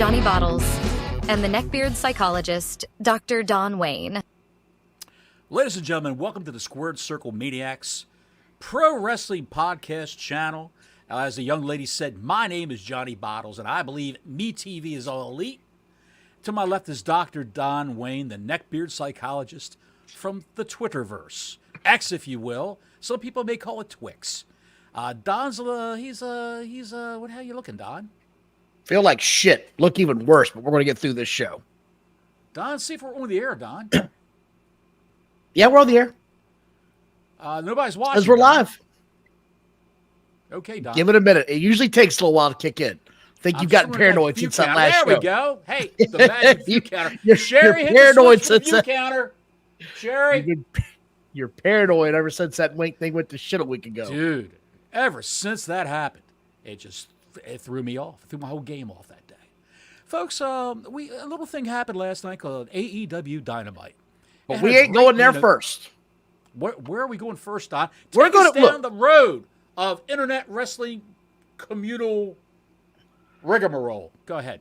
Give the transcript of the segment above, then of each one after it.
Johnny Bottles, and the neckbeard psychologist, Dr. Don Wayne. Ladies and gentlemen, welcome to the Squared Circle Maniacs Pro Wrestling Podcast channel. As the young lady said, my name is Johnny Bottles, and I believe MeTV is all elite. To my left is Dr. Don Wayne, the neckbeard psychologist from the Twitterverse. X, if you will. Some people may call it Twix. Don's, how you looking, Don? Feel like shit. Look even worse, but we're going to get through this show. Don, see if we're on the air, Don. Yeah, we're on the air. Nobody's watching. Because we're live. Okay, Don. Give it a minute. It usually takes a little while to kick in. I think you've gotten paranoid since that last show. There we go. Hey, the magic view counter. Sherry, hit paranoid the switch for the view counter. Sherry. You're paranoid ever since that thing went to shit a week ago. Dude, ever since that happened, it threw me off. It threw my whole game off that day. Folks, a little thing happened last night called AEW Dynamite. But we ain't going there first. Where are we going first, Don? We're going down the road of internet wrestling communal rigmarole. Go ahead.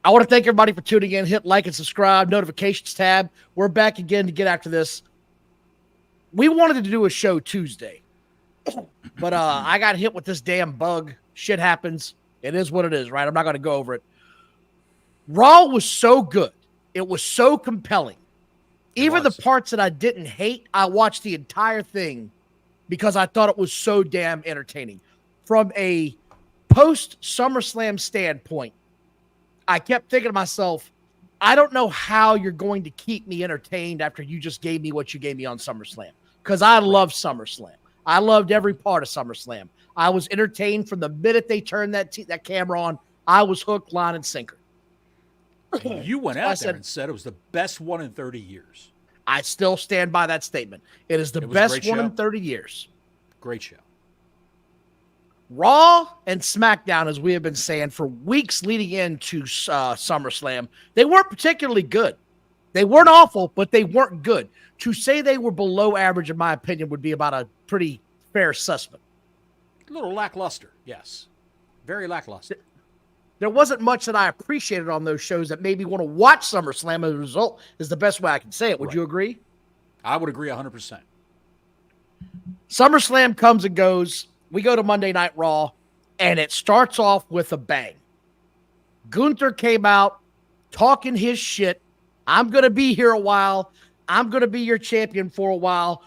I want to thank everybody for tuning in. Hit like and subscribe, notifications tab. We're back again to get after this. We wanted to do a show Tuesday, but I got hit with this damn bug. Shit happens. It is what it is, right? I'm not going to go over it. Raw was so good. It was so compelling. Even the parts that I didn't hate, I watched the entire thing because I thought it was so damn entertaining. From a post-SummerSlam standpoint, I kept thinking to myself, I don't know how you're going to keep me entertained after you just gave me what you gave me on SummerSlam, because I love SummerSlam. I loved every part of SummerSlam. I was entertained from the minute they turned that camera on. I was hooked, line, and sinker. You went out there and said it was the best one in 30 years. I still stand by that statement. It is the best one in 30 years. Great show. Raw and SmackDown, as we have been saying for weeks leading into SummerSlam, they weren't particularly good. They weren't awful, but they weren't good. To say they were below average, in my opinion, would be about a pretty fair assessment. A little lackluster, yes. Very lackluster. There wasn't much that I appreciated on those shows that made me want to watch SummerSlam. As a result, is the best way I can say it. Would you agree? I would agree 100%. SummerSlam comes and goes. We go to Monday Night Raw, and it starts off with a bang. Gunther came out talking his shit. I'm going to be here a while. I'm going to be your champion for a while.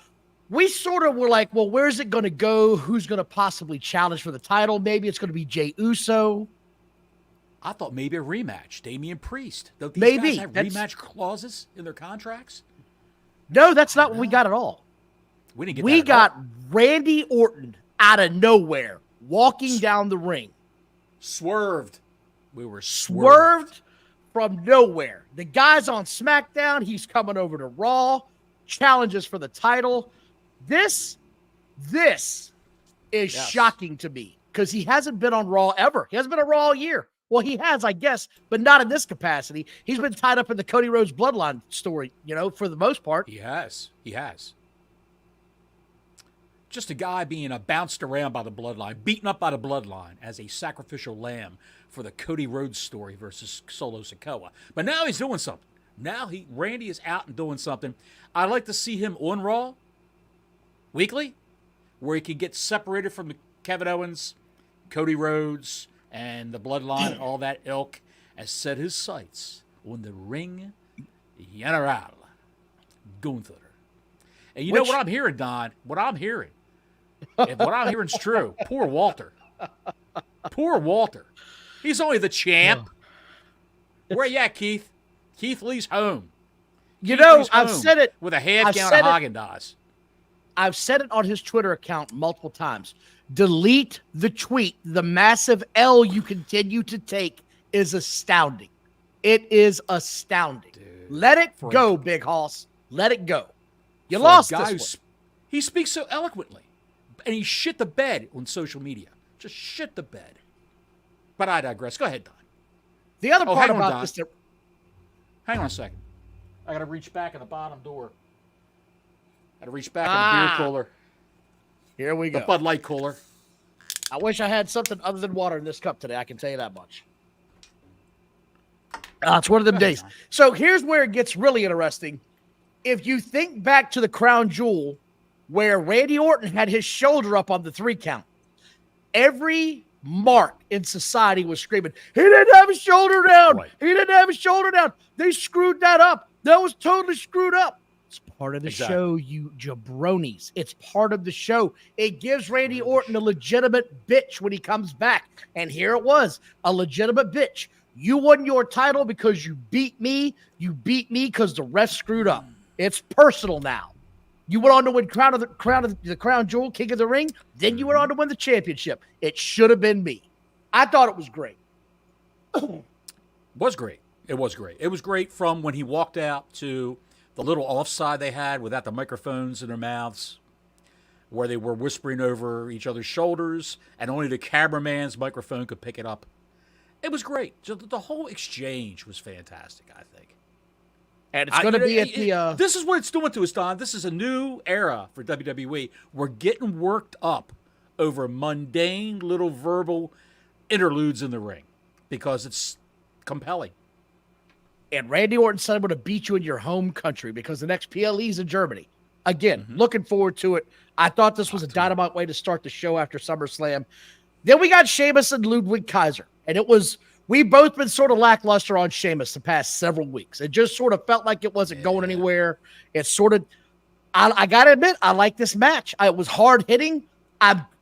We sort of were like, well, where's it going to go? Who's going to possibly challenge for the title? Maybe it's going to be Jey Uso. I thought maybe a rematch. Damian Priest. Don't these maybe guys have rematch clauses in their contracts? No, that's not what we got at all. We didn't get We got Randy Orton out of nowhere, walking down the ring. Swerved. We were swerved from nowhere. The guy's on SmackDown. He's coming over to Raw. Challenges for the title. This is shocking to me because he hasn't been on Raw ever. He hasn't been on Raw all year. Well, he has, I guess, but not in this capacity. He's been tied up in the Cody Rhodes bloodline story, for the most part. He has. Just a guy being bounced around by the bloodline, beaten up by the bloodline as a sacrificial lamb for the Cody Rhodes story versus Solo Sikoa. But now he's doing something. Now Randy is out and doing something. I'd like to see him on Raw weekly, where he can get separated from the Kevin Owens, Cody Rhodes, and the bloodline and all that ilk, and set his sights on the Ring General, Gunther. And you know what I'm hearing, Don? What I'm hearing. If what I'm hearing is true, poor Walter. Poor Walter. He's only the champ. Where you at, Keith? Keith Lee's home. I've said it. With a head count of Haagen-Dazs. I've said it on his Twitter account multiple times. Delete the tweet. The massive L you continue to take is astounding. It is astounding. Dude, let it go, Big Hoss. Let it go. You lost this one. He speaks so eloquently. And he shit the bed on social media. Just shit the bed. But I digress. Go ahead, Don. The other part about this... Hang on a second. I got to reach back in the bottom door. Got to reach back in the beer cooler. Here we go. The Bud Light cooler. I wish I had something other than water in this cup today. I can tell you that much. It's one of them days. So here's where it gets really interesting. If you think back to the Crown Jewel, where Randy Orton had his shoulder up on the 3 count, every mark in society was screaming, he didn't have his shoulder down. Right. He didn't have his shoulder down. They screwed that up. That was totally screwed up. It's part of the show, you jabronis. It's part of the show. It gives Randy Orton a legitimate bitch when he comes back. And here it was, a legitimate bitch. You won your title because you beat me. You beat me because the ref screwed up. It's personal now. You went on to win the Crown Jewel, King of the Ring. Then you went on to win the championship. It should have been me. I thought it was great. Was great. It was great. It was great from when he walked out to the little offside they had without the microphones in their mouths, where they were whispering over each other's shoulders, and only the cameraman's microphone could pick it up. It was great. Just the whole exchange was fantastic, I think. And it's going to be at the... This is what it's doing to us, Don. This is a new era for WWE. We're getting worked up over mundane little verbal interludes in the ring because it's compelling. And Randy Orton said, I'm going to beat you in your home country because the next PLE is in Germany. Again, looking forward to it. I thought this was a dynamite way to start the show after SummerSlam. Then we got Sheamus and Ludwig Kaiser. And it was, we've both been sort of lackluster on Sheamus the past several weeks. It just sort of felt like it wasn't going anywhere. It's sort of, I got to admit, I like this match. It was hard hitting.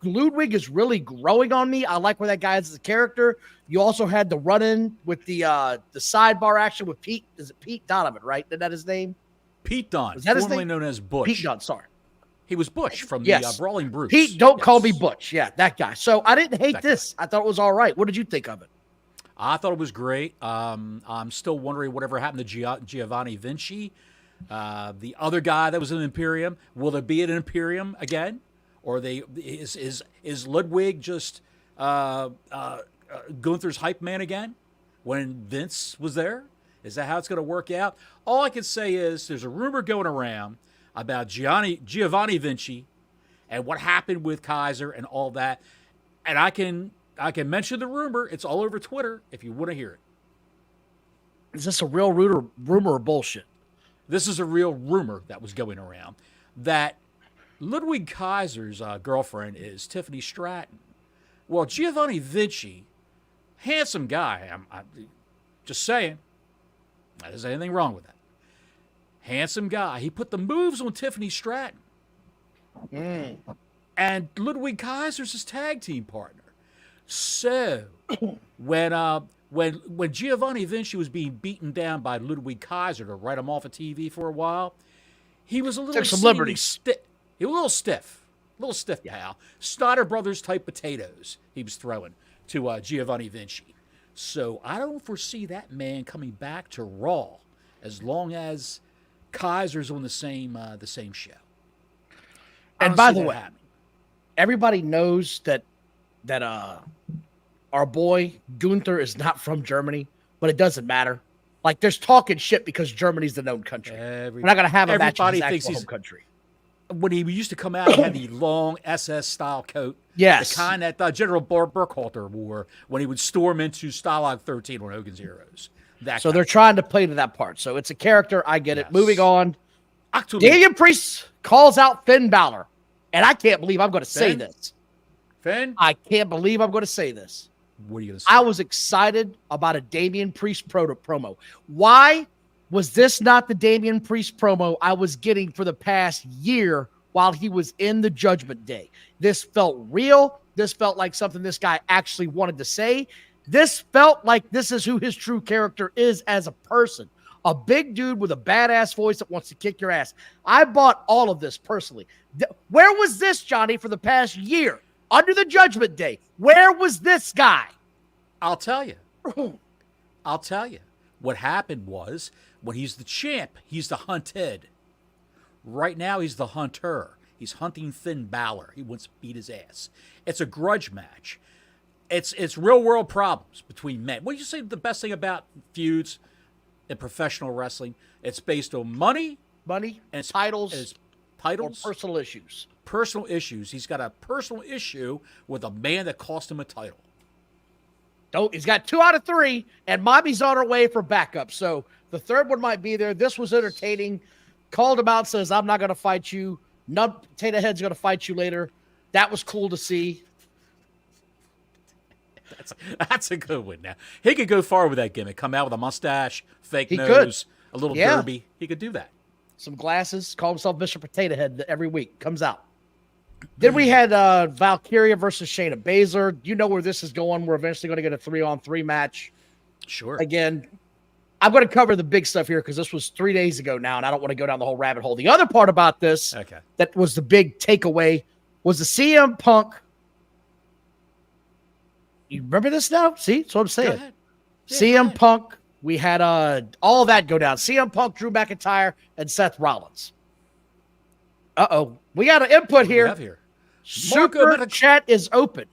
Ludwig is really growing on me. I like where that guy is as a character. You also had the run-in with the sidebar action with Pete. Is it Pete Donovan, right? Is that his name? Pete Dunne, was that his formerly name? known as Butch. Pete Dunne, sorry. He was Butch from the Brawling Brutes. Pete, don't call me Butch. Yeah, that guy. So I didn't hate this. I thought it was all right. What did you think of it? I thought it was great. I'm still wondering whatever happened to Giovanni Vinci, the other guy that was in Imperium. Will there be an Imperium again, or is Ludwig just Gunther's hype man again when Vince was there? Is that how it's going to work out? All I can say is there's a rumor going around about Giovanni Vinci and what happened with Kaiser and all that, and I can mention the rumor. It's all over Twitter if you want to hear it. Is this a real rumor or bullshit? This is a real rumor that was going around that Ludwig Kaiser's girlfriend is Tiffany Stratton. Well, Giovanni Vinci, handsome guy. I'm just saying. There's anything wrong with that. Handsome guy. He put the moves on Tiffany Stratton. And Ludwig Kaiser's his tag team partner. So when Giovanni Vinci was being beaten down by Ludwig Kaiser to write him off of TV for a while, he was a little took some liberties. He was a little stiff, pal. Stoddard Brothers type potatoes he was throwing to Giovanni Vinci. So I don't foresee that man coming back to Raw as long as Kaiser's on the same show. And by the way, everybody knows that our boy Gunther is not from Germany, but it doesn't matter. Like, there's talking shit because Germany's the known country. We're not going to have a match in his actual home country. When he used to come out, he had the long SS-style coat. Yes. The kind that General Burkhalter wore when he would storm into Stalag 13 on Hogan's Heroes. So they're trying to play to that part. So it's a character. I get it. Moving on. Damian Priest calls out Finn Balor. And I can't believe I'm going to say this. Finn? I can't believe I'm going to say this. What are you going to say? I was excited about a Damian Priest promo. Why was this not the Damian Priest promo I was getting for the past year while he was in the Judgment Day? This felt real. This felt like something this guy actually wanted to say. This felt like this is who his true character is as a person. A big dude with a badass voice that wants to kick your ass. I bought all of this personally. Where was this, Johnny, for the past year? Under the Judgment Day. Where was this guy? I'll tell you. What happened was, when he's the champ, he's the hunted. Right now, he's the hunter. He's hunting Finn Balor. He wants to beat his ass. It's a grudge match. It's real-world problems between men. What do you say the best thing about feuds in professional wrestling? It's based on money. And titles. Or personal issues. Personal issues. He's got a personal issue with a man that cost him a title. He's got 2 out of 3, and Mommy's on her way for backup. So the third one might be there. This was entertaining. Called him out, says, I'm not going to fight you. None Potato Head's going to fight you later. That was cool to see. That's a good one. Now he could go far with that gimmick. Come out with a mustache, fake nose, a little derby. He could do that. Some glasses. Call himself Mr. Potato Head every week. Comes out. Then we had Valkyria versus Shayna Baszler. You know where this is going. We're eventually going to get a 3-on-3 match. Sure. Again, I'm going to cover the big stuff here because this was 3 days ago now, and I don't want to go down the whole rabbit hole. The other part about this that was the big takeaway was the CM Punk. You remember this now? See? That's what I'm saying. Yeah, CM Punk, we had all that go down. CM Punk, Drew McIntyre, and Seth Rollins. Uh-oh. We got an input here. Super chat is open.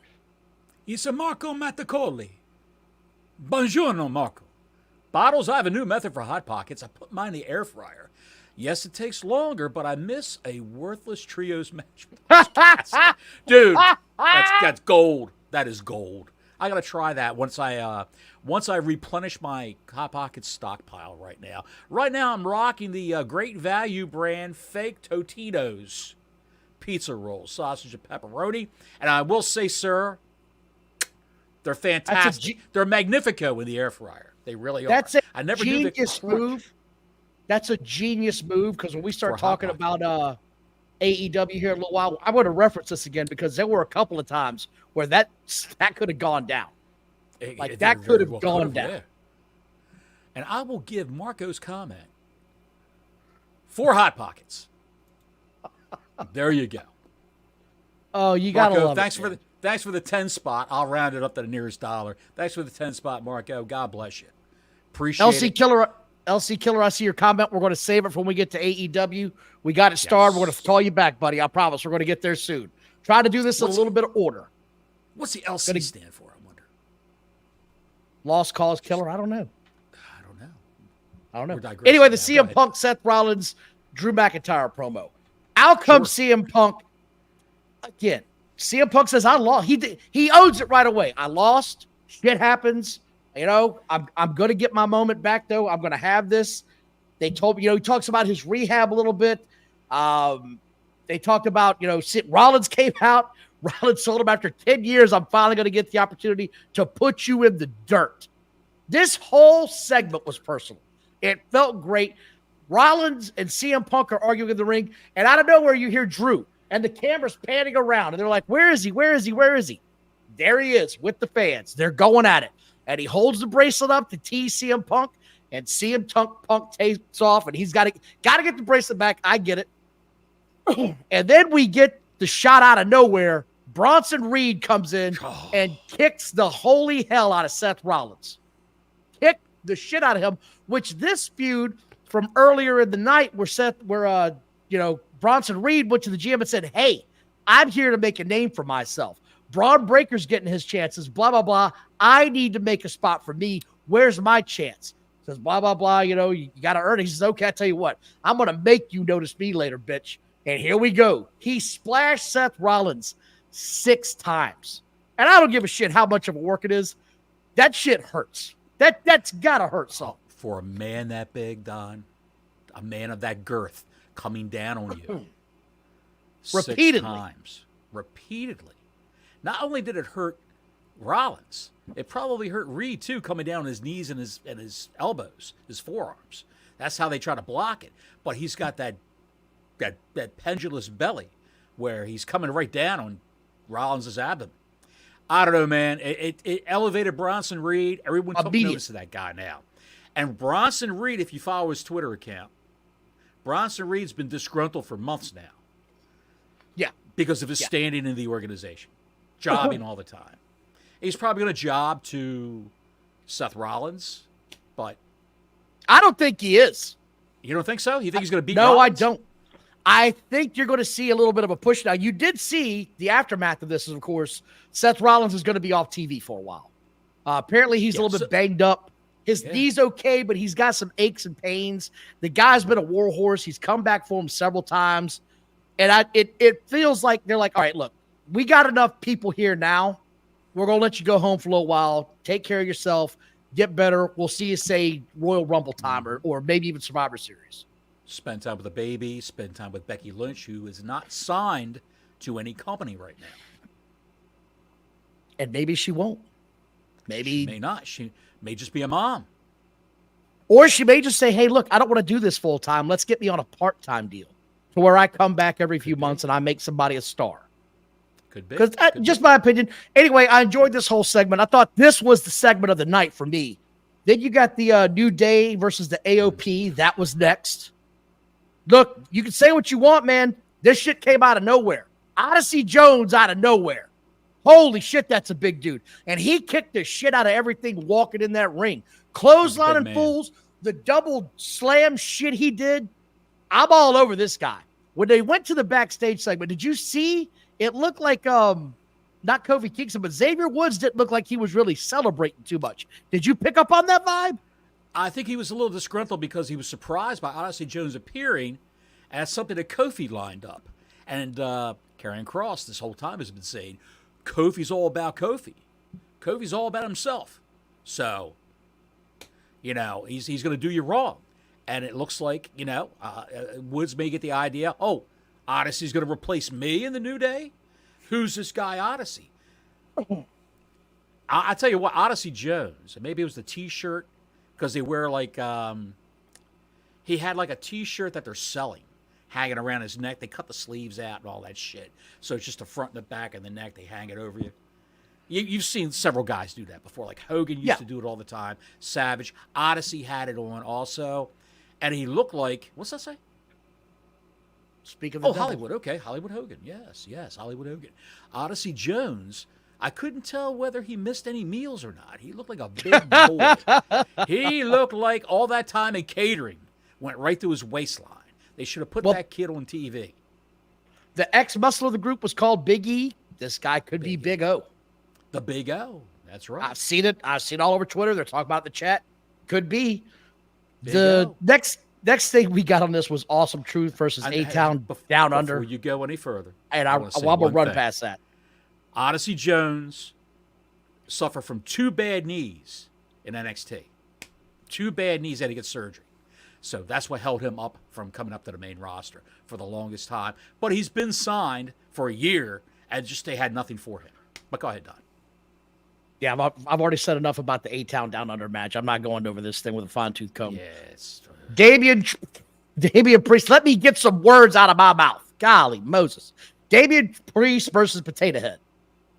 It's a Marco Mattacoli. Buongiorno, Marco. Bottles, I have a new method for Hot Pockets. I put mine in the air fryer. Yes, it takes longer, but I miss a worthless trios match. Dude, that's gold. That is gold. I got to try that once I replenish my Hot Pockets stockpile right now. Right now, I'm rocking the Great Value brand fake Totino's pizza rolls, sausage and pepperoni. And I will say, sir, they're fantastic. They're magnifico in the air fryer. They really are. That's a genius move. That's a genius move because when we start talking about AEW here in a little while, I want to reference this again because there were a couple of times where that could have gone down. That could have gone down. Yeah. And I will give Marco's comment 4 Hot Pockets. There you go. Oh, you got to love it. Thanks for the 10 spot. I'll round it up to the nearest dollar. Thanks for the 10 spot, Marco. God bless you. Appreciate it. LC Killer, I see your comment. We're going to save it for when we get to AEW. We got it started. We're going to call you back, buddy. I promise. We're going to get there soon. Try to do this in a little bit of order. What's the LC stand for, I wonder? Lost Cause Killer? I don't know. Anyway, the CM Punk, Seth Rollins, Drew McIntyre promo. Out comes CM Punk. Again, CM Punk says, I lost. He owns it right away. I lost. Shit happens. You know, I'm going to get my moment back, though. I'm going to have this. They told me, he talks about his rehab a little bit. They talked about, Rollins came out. Rollins told him after 10 years, I'm finally going to get the opportunity to put you in the dirt. This whole segment was personal. It felt great. Rollins and CM Punk are arguing in the ring, and out of nowhere you hear Drew, and the camera's panning around, and they're like, where is he? Where is he? Where is he? There he is with the fans. They're going at it. And he holds the bracelet up to tease CM Punk, and CM Punk takes off, and he's got to get the bracelet back. I get it. And then we get the shot out of nowhere. Bronson Reed comes in and kicks the holy hell out of Seth Rollins. Kicked the shit out of him, which this feud from earlier in the night where Bronson Reed went to the GM and said, hey, I'm here to make a name for myself. Braun Breaker's getting his chances, blah, blah, blah. I need to make a spot for me. Where's my chance? Says, blah, blah, blah. You got to earn it. He says, okay, I tell you what. I'm going to make you notice me later, bitch. And here we go. He splashed Seth Rollins 6 times. And I don't give a shit how much of a work it is. That shit hurts. That's got to hurt some. For a man that big, Don, a man of that girth coming down on you. Repeatedly. Not only did it hurt Rollins, it probably hurt Reed too, coming down on his knees and his elbows, his forearms. That's how they try to block it. But he's got that pendulous belly where he's coming right down on Rollins' abdomen. I don't know, man. It elevated Bronson Reed. Everyone took notice of that guy now. And Bronson Reed, if you follow his Twitter account, Bronson Reed's been disgruntled for months now. Yeah. Because of his standing in the organization. Jobbing all the time. He's probably going to job to Seth Rollins, but I don't think he is. You don't think so? You think he's going to beat Rollins? No, I don't. I think you're going to see a little bit of a push. Now, you did see the aftermath of this, of course. Seth Rollins is going to be off TV for a while. Apparently, he's a little bit banged up. His knee's okay, but he's got some aches and pains. The guy's been a war horse. He's come back for him several times. And it feels like they're like, all right, look, we got enough people here now we're going to let you go home for a little while. Take care of yourself. Get better. We'll see you, say, Royal Rumble time or maybe even Survivor Series. Spend time with the baby. Spend time with Becky Lynch, who is not signed to any company right now. And maybe she won't. Maybe. She may not. She may just be a mom. Or she may just say, hey, look, I don't want to do this full time. Let's get me on a part-time deal to where I come back every few months and I make somebody a star. Could be. Because just my opinion. Anyway, I enjoyed this whole segment. I thought this was the segment of the night for me. Then you got the New Day versus the AOP. That was next. Look, you can say what you want, man. This shit came out of nowhere. Odyssey Jones out of nowhere. Holy shit, that's a big dude. And he kicked the shit out of everything walking in that ring. Clotheslining fools, the double slam shit he did. I'm all over this guy. When they went to the backstage segment, did you see? It looked like, not Kofi Kingston, but Xavier Woods didn't look like he was really celebrating too much. Did you pick up on that vibe? I think he was a little disgruntled because he was surprised by Odyssey Jones appearing as something that Kofi lined up. And Karrion Kross this whole time has been saying, Kofi's all about Kofi. Kofi's all about himself. So, he's going to do you wrong. And it looks like, Woods may get the idea, Odyssey's going to replace me in the New Day? Who's this guy, Odyssey? I tell you what, Odyssey Jones, maybe it was the T-shirt, because they wear he had like a T-shirt that they're selling, hanging around his neck. They cut the sleeves out and all that shit. So it's just the front and the back and the neck. They hang it over you. You've seen several guys do that before. Like Hogan used to do it all the time. Savage. Odyssey had it on also. And he looked like, what's that say? Speak of the devil. Hollywood. Okay, Hollywood Hogan. Yes, Hollywood Hogan. Odyssey Jones, I couldn't tell whether he missed any meals or not. He looked like a big boy. He looked like all that time in catering went right through his waistline. They should have put that kid on TV. The ex-muscle of the group was called Big E. This guy could be Big O. The Big O. That's right. I've seen it. I've seen it all over Twitter. They're talking about it in the chat. Could be. Big the O. next thing we got on this was Awesome Truth versus A-Town Down Under. Before you go any further. And I'm going to run past that. Odyssey Jones suffered from 2 bad knees in NXT. 2 bad knees, had to get surgery. So that's what held him up from coming up to the main roster for the longest time. But he's been signed for a year, and just they had nothing for him. But go ahead, Don. Yeah, I've already said enough about the A-Town Down Under match. I'm not going over this thing with a fine-tooth comb. Yes. Damian Priest, let me get some words out of my mouth. Golly, Moses. Damian Priest versus Potato Head.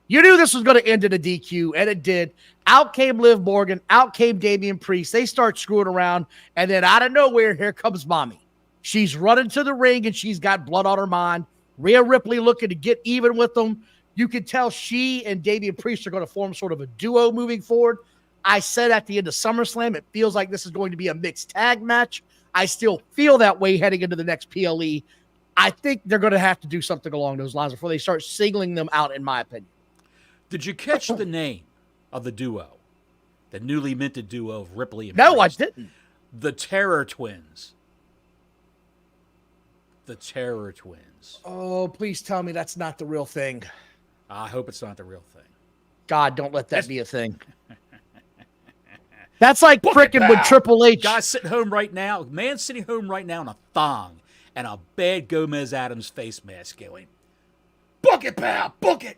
You knew this was going to end in a DQ, and it did. Out came Liv Morgan. Out came Damian Priest. They start screwing around, and then out of nowhere, here comes Mommy. She's running to the ring, and she's got blood on her mind. Rhea Ripley looking to get even with them. You can tell she and Damian Priest are going to form sort of a duo moving forward. I said at the end of SummerSlam, it feels like this is going to be a mixed tag match. I still feel that way heading into the next PLE. I think they're going to have to do something along those lines before they start singling them out, in my opinion. Did you catch the name of the duo? The newly minted duo of Ripley and No, Priest? I didn't. The Terror Twins. The Terror Twins. Oh, please tell me that's not the real thing. I hope it's not the real thing. God, don't let that be a thing. That's like frickin' when Triple H. Guy's sitting home right now. Man's sitting home right now in a thong and a bad Gomez Adams face mask going, book it, pal, book it.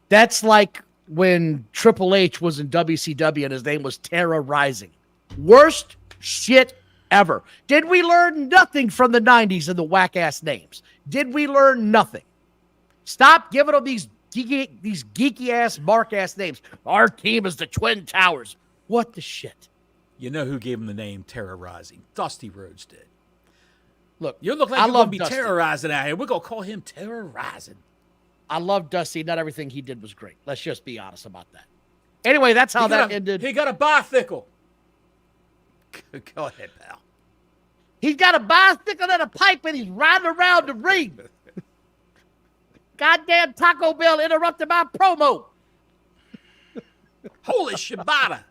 That's like when Triple H was in WCW and his name was Terra Rising. Worst shit ever. Did we learn nothing from the 90s and the whack-ass names? Did we learn nothing? Stop giving them these geeky-ass, mark-ass names. Our team is the Twin Towers. What the shit? You know who gave him the name Terror Rising? Dusty Rhodes did. Look, you look like you're going to be Dusty. Terrorizing out here. We're going to call him Terror Rising. I love Dusty. Not everything he did was great. Let's just be honest about that. Anyway, that's how that ended. He got a bicycle. Go ahead, pal. He's got a bicycle and a pipe, and he's riding around the ring. Goddamn Taco Bell interrupted my promo. Holy shibata.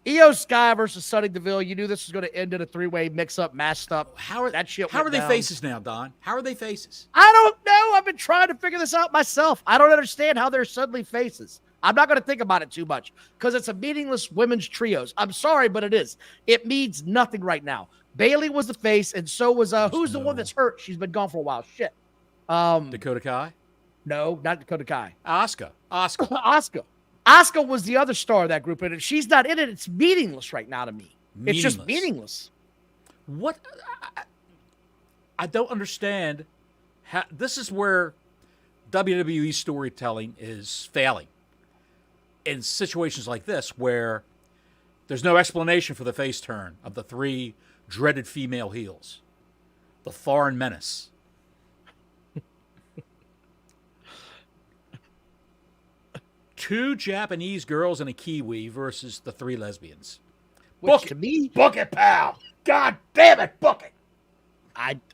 Io Sky versus Sonny Deville. You knew this was going to end in a three-way mix-up, mashed up. How are they down. faces now, Don? How are they faces? I don't know. I've been trying to figure this out myself. I don't understand how they're suddenly faces. I'm not going to think about it too much because it's a meaningless women's trios. I'm sorry, but it is. It means nothing right now. Bailey was the face, and so was who's the one that's hurt? She's been gone for a while. Shit. Dakota Kai? No, not Dakota Kai. Asuka. Asuka was the other star of that group, and if she's not in it, it's meaningless right now to me. It's just meaningless. What? I don't understand. This is where WWE storytelling is failing. In situations like this, where there's no explanation for the face turn of the three dreaded female heels, the foreign menace. Two Japanese girls and a Kiwi versus the three lesbians. Which to me, book it, pal. God damn it, book it.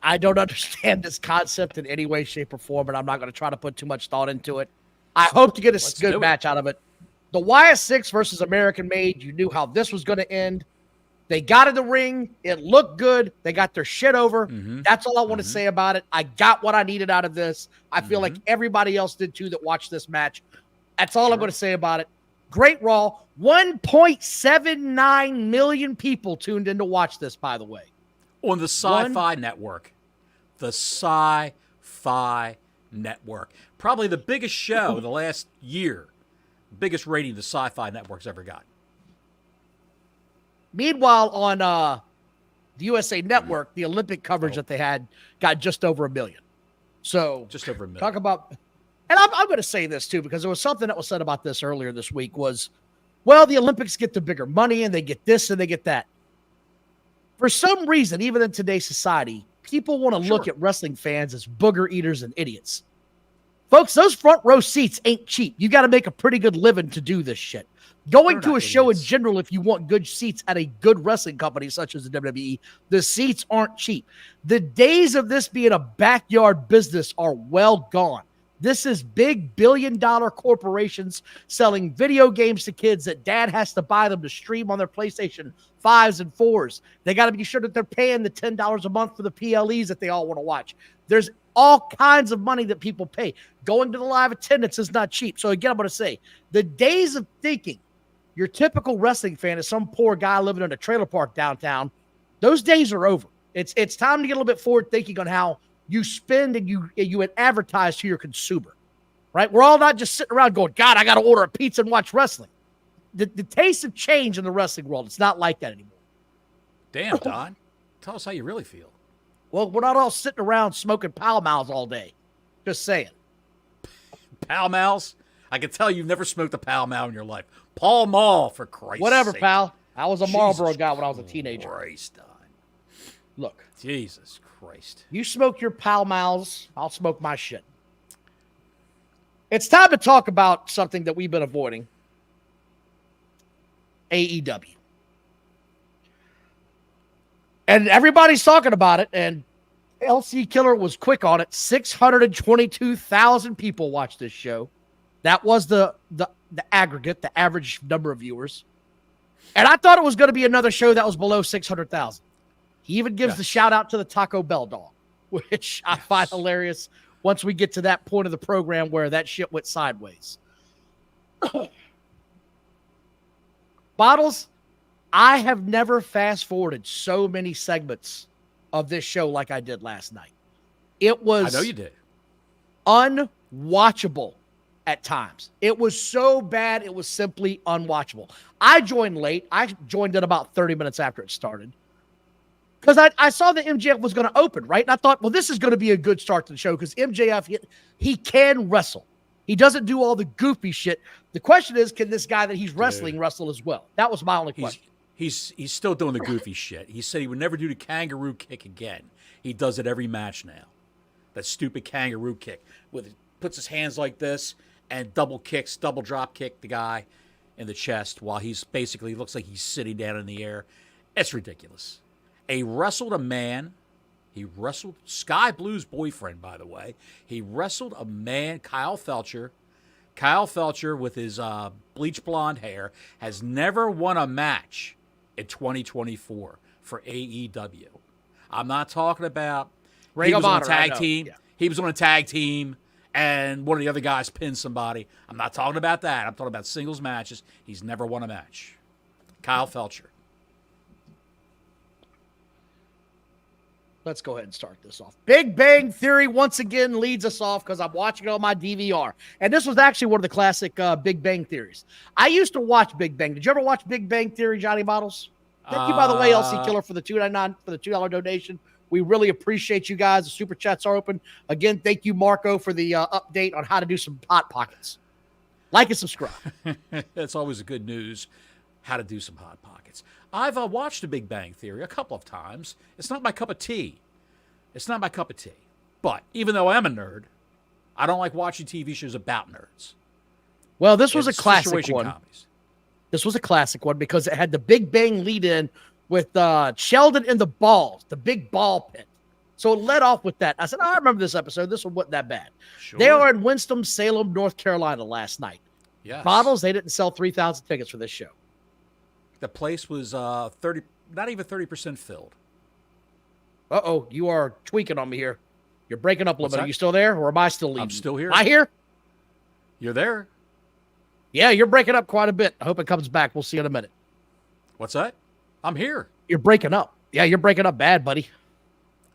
I don't understand this concept in any way, shape, or form, and I'm not going to try to put too much thought into it. I hope to get a good match out of it. The YS6 versus American Made, you knew how this was going to end. They got in the ring. It looked good. They got their shit over. Mm-hmm. That's all I want to say about it. I got what I needed out of this. I feel like everybody else did too that watched this match. That's all I'm going to say about it. Great Raw. 1.79 million people tuned in to watch this, by the way. On the Sci-Fi Network. The Sci-Fi Network. Probably the biggest show in the last year. Biggest rating the Sci-Fi Network's ever got. Meanwhile, on the USA Network, the Olympic coverage that they had got just over 1 million. So just over 1 million. Talk about... And I'm going to say this, too, because there was something that was said about this earlier this week was, well, the Olympics get the bigger money and they get this and they get that. For some reason, even in today's society, people want to look at wrestling fans as booger eaters and idiots. Folks, those front row seats ain't cheap. You got to make a pretty good living to do this shit. Going to a show in general, if you want good seats at a good wrestling company such as the WWE, the seats aren't cheap. The days of this being a backyard business are well gone. This is big billion-dollar corporations selling video games to kids that dad has to buy them to stream on their PlayStation 5s and 4s. They got to be sure that they're paying the $10 a month for the PLEs that they all want to watch. There's all kinds of money that people pay. Going to the live attendance is not cheap. So again, I'm going to say, the days of thinking your typical wrestling fan is some poor guy living in a trailer park downtown, those days are over. It's time to get a little bit forward thinking on how you spend and you advertise to your consumer, right? We're all not just sitting around going, God, I got to order a pizza and watch wrestling. The tastes have changed in the wrestling world. It's not like that anymore. Damn, Don. Tell us how you really feel. Well, we're not all sitting around smoking Pall Malls all day. Just saying. Pall Malls? I can tell you've never smoked a Pall Mall in your life. Pall Mall, for Christ's Whatever, sake. pal. I was a Marlboro guy when I was a teenager. Christ, Don. Look. Jesus Christ. You smoke your Pall Malls, I'll smoke my shit. It's time to talk about something that we've been avoiding. AEW. And everybody's talking about it, and LC Killer was quick on it. 622,000 people watched this show. That was the aggregate, the average number of viewers. And I thought it was going to be another show that was below 600,000. He even gives the shout out to the Taco Bell dog, which I find hilarious once we get to that point of the program where that shit went sideways. Bottles, I have never fast forwarded so many segments of this show like I did last night. It was I know you did. Unwatchable at times. It was so bad, it was simply unwatchable. I joined late. I joined in about 30 minutes after it started. Because I saw that MJF was going to open, right? And I thought, well, this is going to be a good start to the show because MJF, he can wrestle. He doesn't do all the goofy shit. The question is, can this guy that he's wrestling wrestle as well? That was my only question. He's still doing the goofy shit. He said he would never do the kangaroo kick again. He does it every match now. That stupid kangaroo kick. Puts his hands like this and double drop kick the guy in the chest while he's basically looks like he's sitting down in the air. It's ridiculous. He wrestled a man. He wrestled Sky Blue's boyfriend, by the way. He wrestled a man, Kyle Felcher, Kyle Felcher, with his bleach blonde hair, has never won a match in 2024 for AEW. I'm not talking about Ring he was of on Honor, a tag I know. team. Yeah. He was on a tag team, and one of the other guys pinned somebody. I'm not talking about that. I'm talking about singles matches. He's never won a match. Kyle Felcher. Let's go ahead and start this off. Big Bang Theory once again leads us off because I'm watching it on my DVR. And this was actually one of the classic Big Bang Theories. I used to watch Big Bang. Did you ever watch Big Bang Theory, Johnny Bottles? Thank you, by the way, LC Killer, for the $2.99 for the $2 donation. We really appreciate you guys. The super chats are open. Again, thank you, Marco, for the update on how to do some Hot Pockets. Like and subscribe. That's always a good news, how to do some Hot Pockets. I've watched The Big Bang Theory a couple of times. It's not my cup of tea. It's not my cup of tea. But even though I'm a nerd, I don't like watching TV shows about nerds. Well, this was a It's classic situation one. comedies. This was a classic one because it had the Big Bang lead in with Sheldon in the balls, the big ball pit. So it led off with that. I said, I remember this episode. This one wasn't that bad. Sure. They were in Winston-Salem, North Carolina last night. Yes. Bottles, they didn't sell 3,000 tickets for this show. The place was not even 30% filled. Uh-oh, you are tweaking on me here. You're breaking up a little What's bit. that? Are you still there, or am I still leaving? I'm still here. Am I here? You're there. Yeah, you're breaking up quite a bit. I hope it comes back. We'll see in a minute. What's that? I'm here. You're breaking up. Yeah, you're breaking up bad, buddy.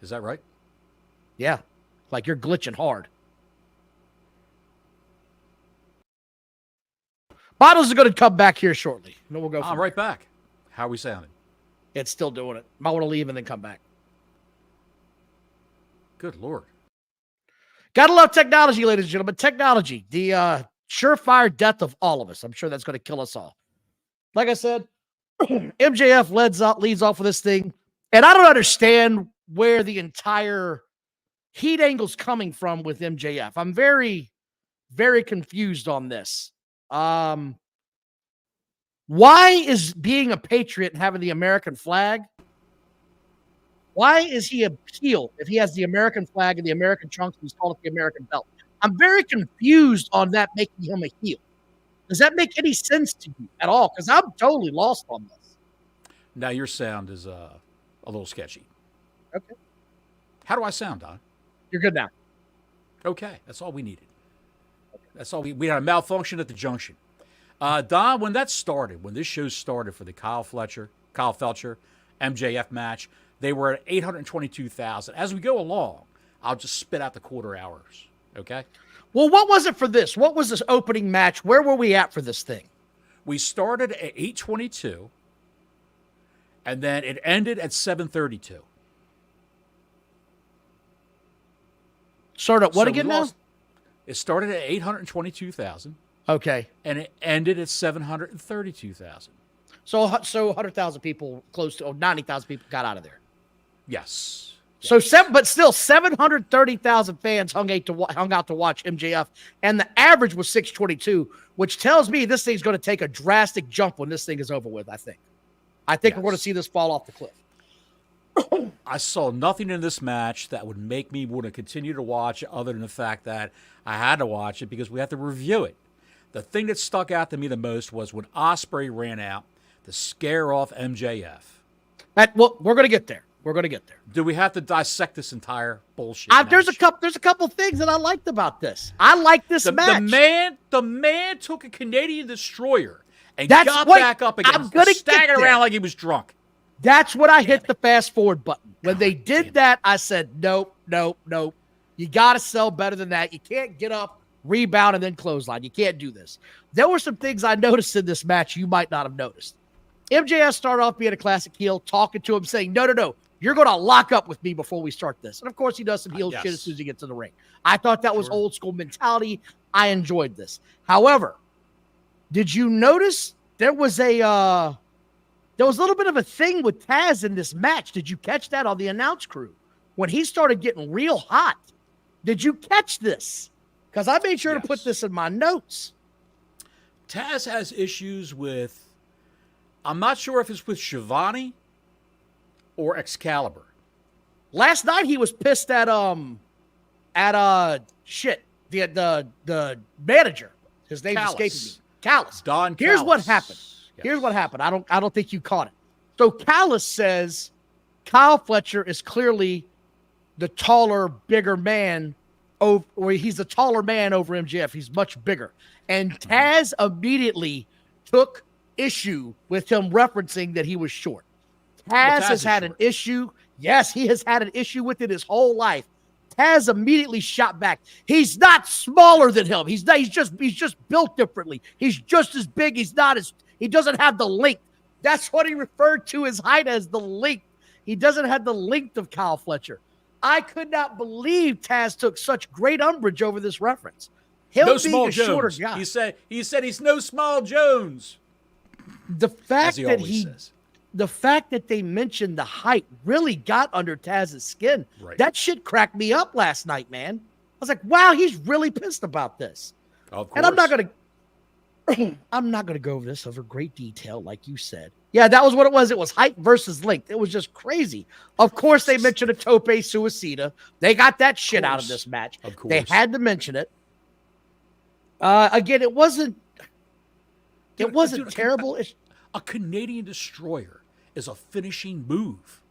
Is that right? Yeah, like you're glitching hard. Bottles is going to come back here shortly. And then we'll go. I'm right back. How are we sounding? It's still doing it. Might want to leave and then come back. Good Lord. Gotta love technology, ladies and gentlemen. Technology, the surefire death of all of us. I'm sure that's going to kill us all. Like I said, MJF leads off with this thing, and I don't understand where the entire heat angle's coming from with MJF. I'm very, very confused on this. Why is being a patriot and having the American flag? Why is he a heel if he has the American flag and the American trunks and he's called it the American belt? I'm very confused on that making him a heel. Does that make any sense to you at all? Because I'm totally lost on this. Now your sound is a little sketchy. Okay. How do I sound, Don? You're good now. Okay, that's all we needed. That's all we had a malfunction at the junction. Don, when this show started for the Kyle Felcher MJF match, they were at 822,000. As we go along, I'll just spit out the quarter hours. Okay. Well, what was it for this? What was this opening match? Where were we at for this thing? We started at 822, and then it ended at 732. Started at what So again we now? lost- It started at 822,000, Okay. and it ended at 732,000. So 100,000 people, close to 90,000 people got out of there. Yes. So but still 730,000 fans hung out to watch MJF, and the average was 622, which tells me this thing's going to take a drastic jump when this thing is over with. I think we're going to see this fall off the cliff. I saw nothing in this match that would make me want to continue to watch it, other than the fact that I had to watch it because we have to review it. The thing that stuck out to me the most was when Ospreay ran out to scare off MJF. Well, we're going to get there. Do we have to dissect this entire bullshit? There's a couple things that I liked about this. I like this match. The man took a Canadian destroyer and Back up again, staggered around like he was drunk. That's what I hit the fast forward button. When they did that, I said, nope. You got to sell better than that. You can't get up, rebound, and then clothesline. You can't do this. There were some things I noticed in this match you might not have noticed. MJF started off being a classic heel, talking to him, saying, no. You're going to lock up with me before we start this. And, of course, he does some heel shit as soon as he gets in the ring. I thought that was old school mentality. I enjoyed this. However, did you notice there was a little bit of a thing with Taz in this match? Did you catch that on the announce crew? When he started getting real hot, did you catch this? Because I made sure to put this in my notes. Taz has issues with, I'm not sure if it's with Shivani or Excalibur. Last night he was pissed at the manager. His name's Callis. escaping me. Callis. Don Here's what Callis. happened. Yes. Here's what happened. I don't think you caught it. So Callis says Kyle Fletcher is clearly the taller, bigger man, or he's the taller man over MJF. He's much bigger. And Taz immediately took issue with him referencing that he was short. Taz has had an issue. Yes, he has had an issue with it his whole life. Taz immediately shot back. He's not smaller than him. He's just built differently. He's just as big. He doesn't have the length. That's what he referred to his height as, the length. He doesn't have the length of Kyle Fletcher. I could not believe Taz took such great umbrage over this reference. Him no being small a Jones. shorter guy. He said he's no small Jones. The fact that says. The fact that they mentioned the height really got under Taz's skin. Right. That shit cracked me up last night, man. I was like, wow, he's really pissed about this. Of course. And I'm not gonna go over this over great detail, like you said. Yeah, that was what it was. It was height versus length. It was just crazy. Of course, they mentioned a tope suicida. They got that shit out of this match. Of course. They had to mention it. Again, it wasn't terrible. A Canadian destroyer is a finishing move.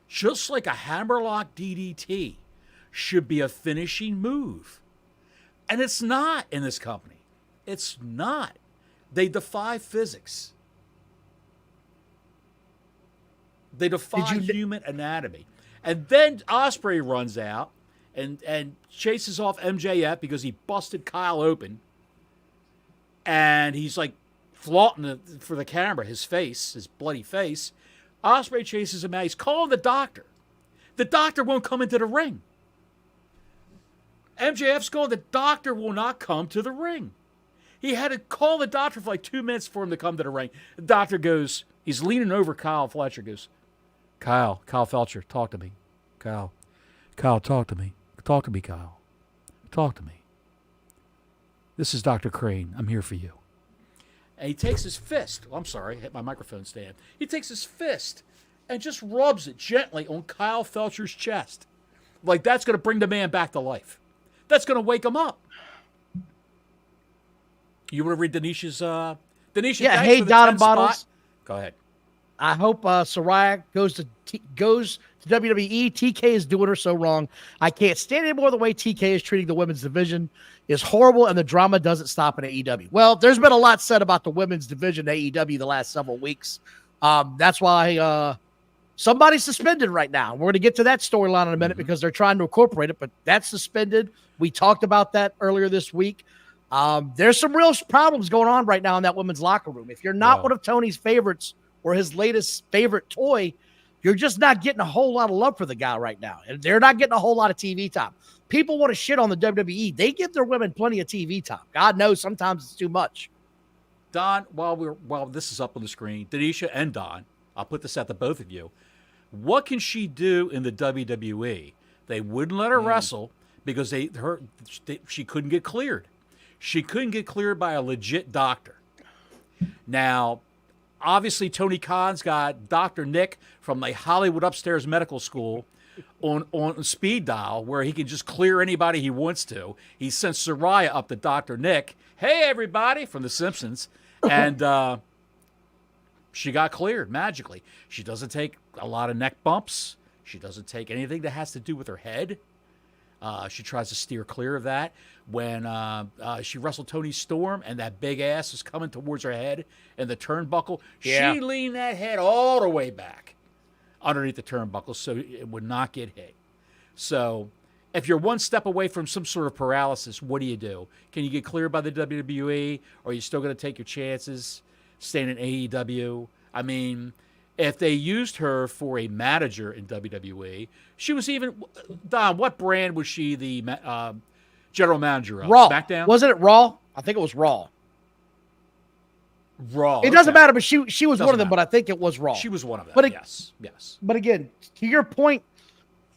Just like a hammerlock DDT should be a finishing move. And it's not in this company. It's not. They defy physics. They defy human anatomy. And then Ospreay runs out and chases off MJF because he busted Kyle open. And he's like flaunting for the camera, his face, his bloody face. Ospreay chases him out. He's calling the doctor. The doctor won't come into the ring. MJF's going, the doctor will not come to the ring. He had to call the doctor for like 2 minutes for him to come to the ring. The doctor goes, he's leaning over Kyle Fletcher, goes, Kyle Fletcher, talk to me. Kyle, talk to me. Talk to me, Kyle. Talk to me. This is Dr. Crane. I'm here for you. And he takes his fist. Oh, I'm sorry, I hit my microphone stand. He takes his fist and just rubs it gently on Kyle Fletcher's chest. Like that's going to bring the man back to life. That's going to wake him up. You want to read Denisha's? Denisha, yeah. thanks Hey, for the Don 10 and Bottles. spot. Go ahead. I hope Saraya goes to WWE. TK is doing her so wrong. I can't stand anymore the way TK is treating the women's division is horrible, and the drama doesn't stop in AEW. Well, there's been a lot said about the women's division in AEW the last several weeks. That's why somebody's suspended right now. We're going to get to that storyline in a minute because they're trying to incorporate it, but that's suspended. We talked about that earlier this week. There's some real problems going on right now in that women's locker room. If you're not one of Tony's favorites or his latest favorite toy, you're just not getting a whole lot of love for the guy right now. And they're not getting a whole lot of TV time. People want to shit on the WWE. They give their women plenty of TV time. God knows sometimes it's too much. Don, while this is up on the screen, Denisha and Don, I'll put this out to both of you. What can she do in the WWE? They wouldn't let her wrestle because she couldn't get cleared. She couldn't get cleared by a legit doctor. Now, obviously, Tony Khan's got Dr. Nick from the Hollywood Upstairs Medical School on speed dial where he can just clear anybody he wants to. He sent Saraya up to Dr. Nick. Hey, everybody, from The Simpsons. And she got cleared magically. She doesn't take a lot of neck bumps. She doesn't take anything that has to do with her head. She tries to steer clear of that. When she wrestled Tony Storm and that big ass was coming towards her head and the turnbuckle, she leaned that head all the way back underneath the turnbuckle so it would not get hit. So if you're one step away from some sort of paralysis, what do? Can you get cleared by the WWE, or are you still going to take your chances staying in AEW? I mean, if they used her for a manager in WWE, she was even – Don, what brand was she the general manager of? Raw. SmackDown? Wasn't it Raw? I think it was Raw. Raw. It doesn't matter, but she was one of them, but I think it was Raw. She was one of them, but yes. But again, to your point,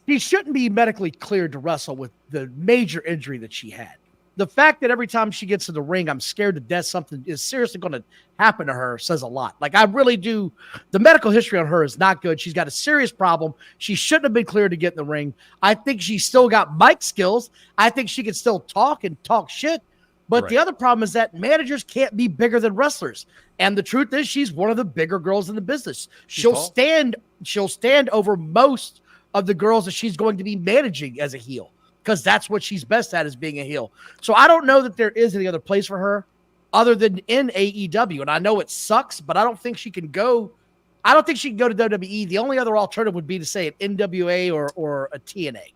she shouldn't be medically cleared to wrestle with the major injury that she had. The fact that every time she gets in the ring, I'm scared to death something is seriously going to happen to her says a lot. Like, I really do. The medical history on her is not good. She's got a serious problem. She shouldn't have been cleared to get in the ring. I think she's still got mic skills. I think she can still talk and talk shit. But Right. the other problem is that managers can't be bigger than wrestlers. And the truth is, she's one of the bigger girls in the business. She'll stand over most of the girls that she's going to be managing as a heel, because that's what she's best at, is being a heel. So I don't know that there is any other place for her other than in AEW. And I know it sucks, but I don't think she can go. I don't think she can go to WWE. The only other alternative would be to say an NWA or a TNA.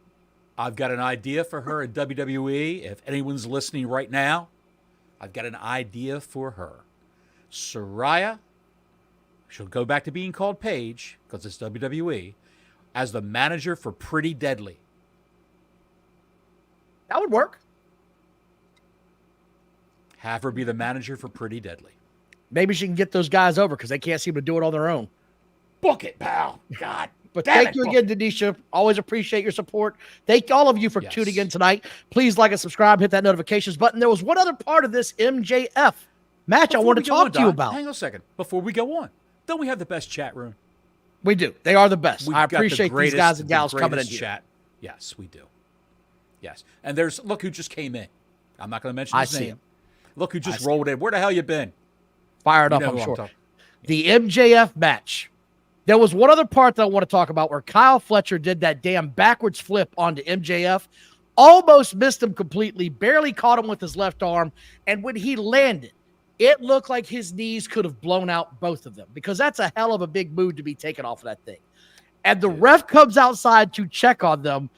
I've got an idea for her at WWE. If anyone's listening right now, I've got an idea for her. Soraya, she'll go back to being called Paige because it's WWE, as the manager for Pretty Deadly. That would work. Have her be the manager for Pretty Deadly. Maybe she can get those guys over because they can't seem to do it on their own. Book it, pal. God. But thank you again, Denisha. Always appreciate your support. Thank all of you for tuning in tonight. Please like and subscribe, hit that notifications button. There was one other part of this MJF match I want to talk to you about. Hang on a second. Before we go on, don't we have the best chat room? We do. They are the best. We've I appreciate these guys and gals coming in here. Chat. Yes, we do. Yes. And look who just came in. I'm not going to mention his name. Him. Look who just rolled in. Where the hell you been? Fired up, I'm sure. The MJF match. There was one other part that I want to talk about where Kyle Fletcher did that damn backwards flip onto MJF, almost missed him completely, barely caught him with his left arm, and when he landed, it looked like his knees could have blown out both of them, because that's a hell of a big move to be taken off of that thing. And the ref comes outside to check on them,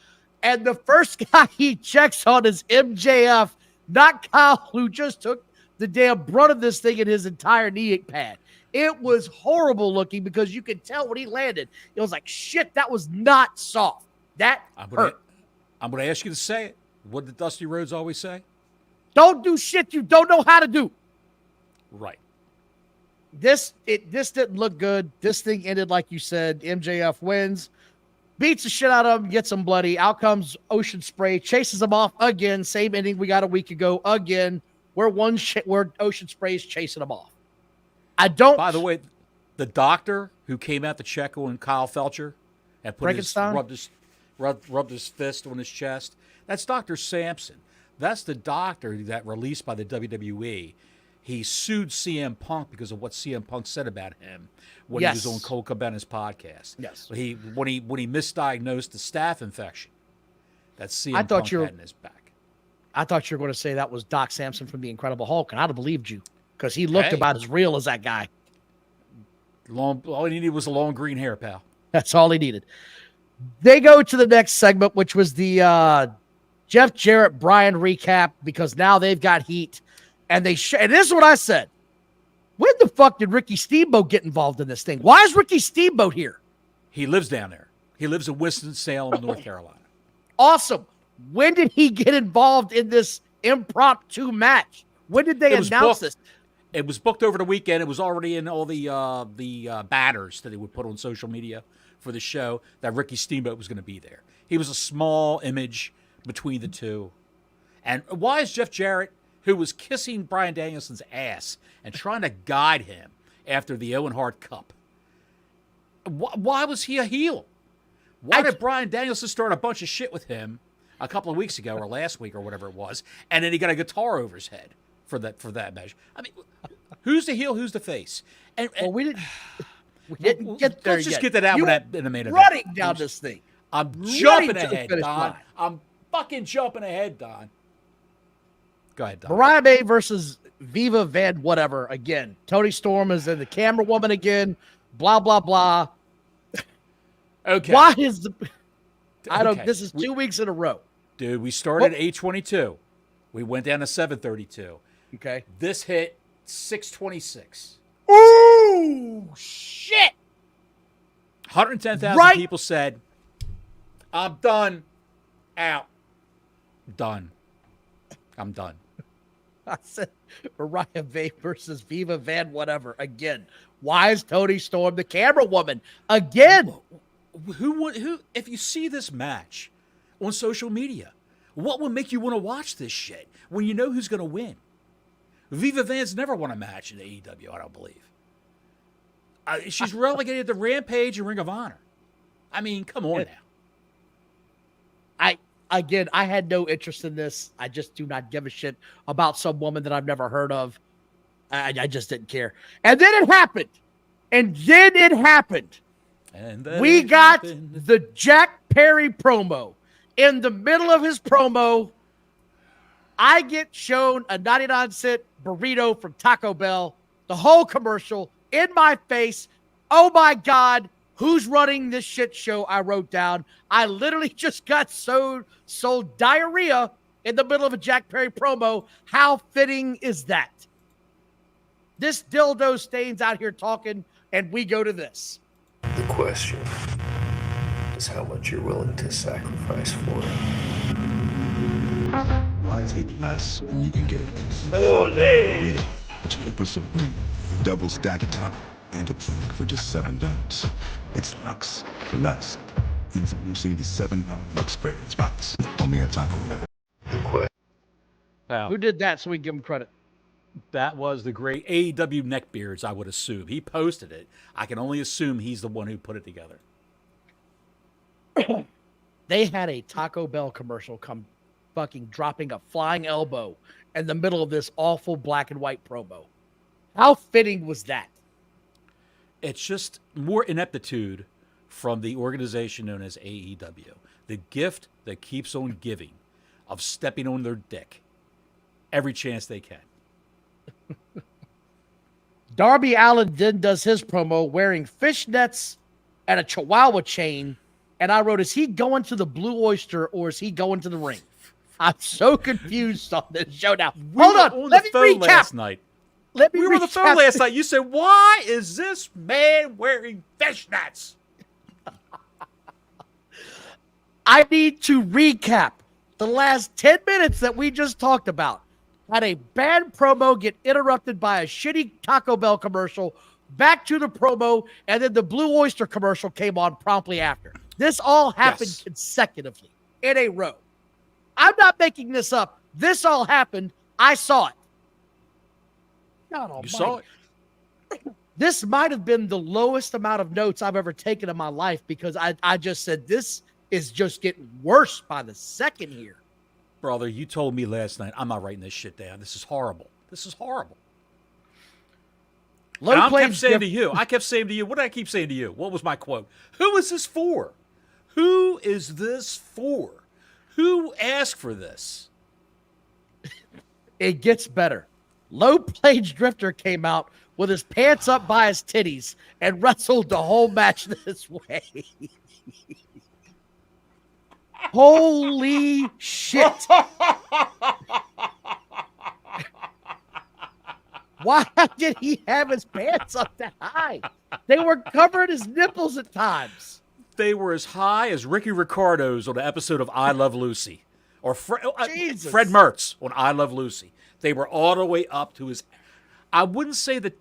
and the first guy he checks on is MJF, not Kyle, who just took the damn brunt of this thing in his entire knee pad. It was horrible looking because you could tell when he landed, it was like, shit, that was not soft. That hurt. I'm going to ask you to say it. What did Dusty Rhodes always say? Don't do shit you don't know how to do. Right. This didn't look good. This thing ended like you said. MJF wins, beats the shit out of him, gets him bloody. Out comes Ocean Spray, chases him off again. Same ending we got a week ago again, where Ocean Spray is chasing him off. By the way, the doctor who came out to check on Kyle Fletcher and rubbed his fist on his chest, that's Dr. Sampson. That's the doctor that released by the WWE. He sued CM Punk because of what CM Punk said about him when he was on Cole Cabana's podcast. Yes. When he misdiagnosed the staph infection that CM Punk had in his back. I thought you were going to say that was Doc Samson from The Incredible Hulk, and I'd have believed you. Because he looked about as real as that guy. All he needed was a long green hair, pal. That's all he needed. They go to the next segment, which was the Jeff Jarrett Bryan recap, because now they've got heat. And and this is what I said. When the fuck did Ricky Steamboat get involved in this thing? Why is Ricky Steamboat here? He lives down there. He lives in Winston-Salem, North Carolina. Awesome. When did he get involved in this impromptu match? When did they announce this? It was booked over the weekend. It was already in all the batters that they would put on social media for the show that Ricky Steamboat was going to be there. He was a small image between the two. And why is Jeff Jarrett, who was kissing Bryan Danielson's ass and trying to guide him after the Owen Hart Cup, why was he a heel? Why did Bryan Danielson start a bunch of shit with him a couple of weeks ago or last week or whatever it was, and then he got a guitar over his head for that match? I mean, who's the heel? Who's the face? And we didn't get there. Let's just get that out in a minute. Running down this thing. I'm jumping ahead, Don. I'm fucking jumping ahead, Don. Go ahead, Don. Mariah May versus Viva Van whatever again. Toni Storm is in the camera woman again. Blah blah blah. Okay. Why is this is 2 weeks in a row. Dude, we started at 8:22. We went down to 7:32. Okay. This hit 6:26. Ooh, shit. 110,000 people said, I'm done. Out. Done. I'm done. I said Mariah May versus Viva Van whatever again. Why is Toni Storm the camera woman again? Who? If you see this match on social media, what would make you want to watch this shit when you know who's going to win? Viva Van's never won a match in AEW, I don't believe. She's relegated to Rampage and Ring of Honor. I mean, come on now. again, I had no interest in this. I just do not give a shit about some woman that I've never heard of. I just didn't care. And then it happened. And we got the Jack Perry promo. In the middle of his promo, I get shown a 99-cent burrito from Taco Bell, the whole commercial in my face. Oh my God, who's running this shit show? I wrote down. I literally just got sold diarrhea in the middle of a Jack Perry promo. How fitting is that? This dildo stains out here talking, and we go to this. The question is how much you're willing to sacrifice for it. Why is it less when you can get it? Oh, hey! Put some double stack of top and for just $7. It's Lux for less. You see the $7 Lux fragrance box. Only a Taco Bell. The question. Wow. Who did that so we can give him credit? That was the great AEW Neckbeards, I would assume. He posted it. I can only assume he's the one who put it together. They had a Taco Bell commercial come fucking dropping a flying elbow in the middle of this awful black and white promo. How fitting was that? It's just more ineptitude from the organization known as AEW. The gift that keeps on giving of stepping on their dick every chance they can. Darby Allin then does his promo wearing fishnets and a chihuahua chain. And I wrote, is he going to the Blue Oyster or is he going to the ring? I'm so confused on this show now. Hold on. Let me recap. Last night. We were on the phone last night. You said, why is this man wearing fishnets? I need to recap the last 10 minutes that we just talked about. Had a bad promo get interrupted by a shitty Taco Bell commercial, back to the promo, and then the Blue Oyster commercial came on promptly after. This all happened consecutively in a row. I'm not making this up. This all happened. I saw it. God almighty. You saw it? This might have been the lowest amount of notes I've ever taken in my life because I just said this is just getting worse by the second here. Brother, you told me last night, I'm not writing this shit down. This is horrible. This is horrible. I kept saying to you, what did I keep saying to you? What was my quote? Who is this for? Who is this for? Who asked for this? It gets better. Low Plage Drifter came out with his pants up by his titties and wrestled the whole match this way. Holy shit. Why did he have his pants up that high? They were covering his nipples at times. They were as high as Ricky Ricardo's on the episode of I Love Lucy. Or Fred Mertz on I Love Lucy. They were all the way up to his... I wouldn't say the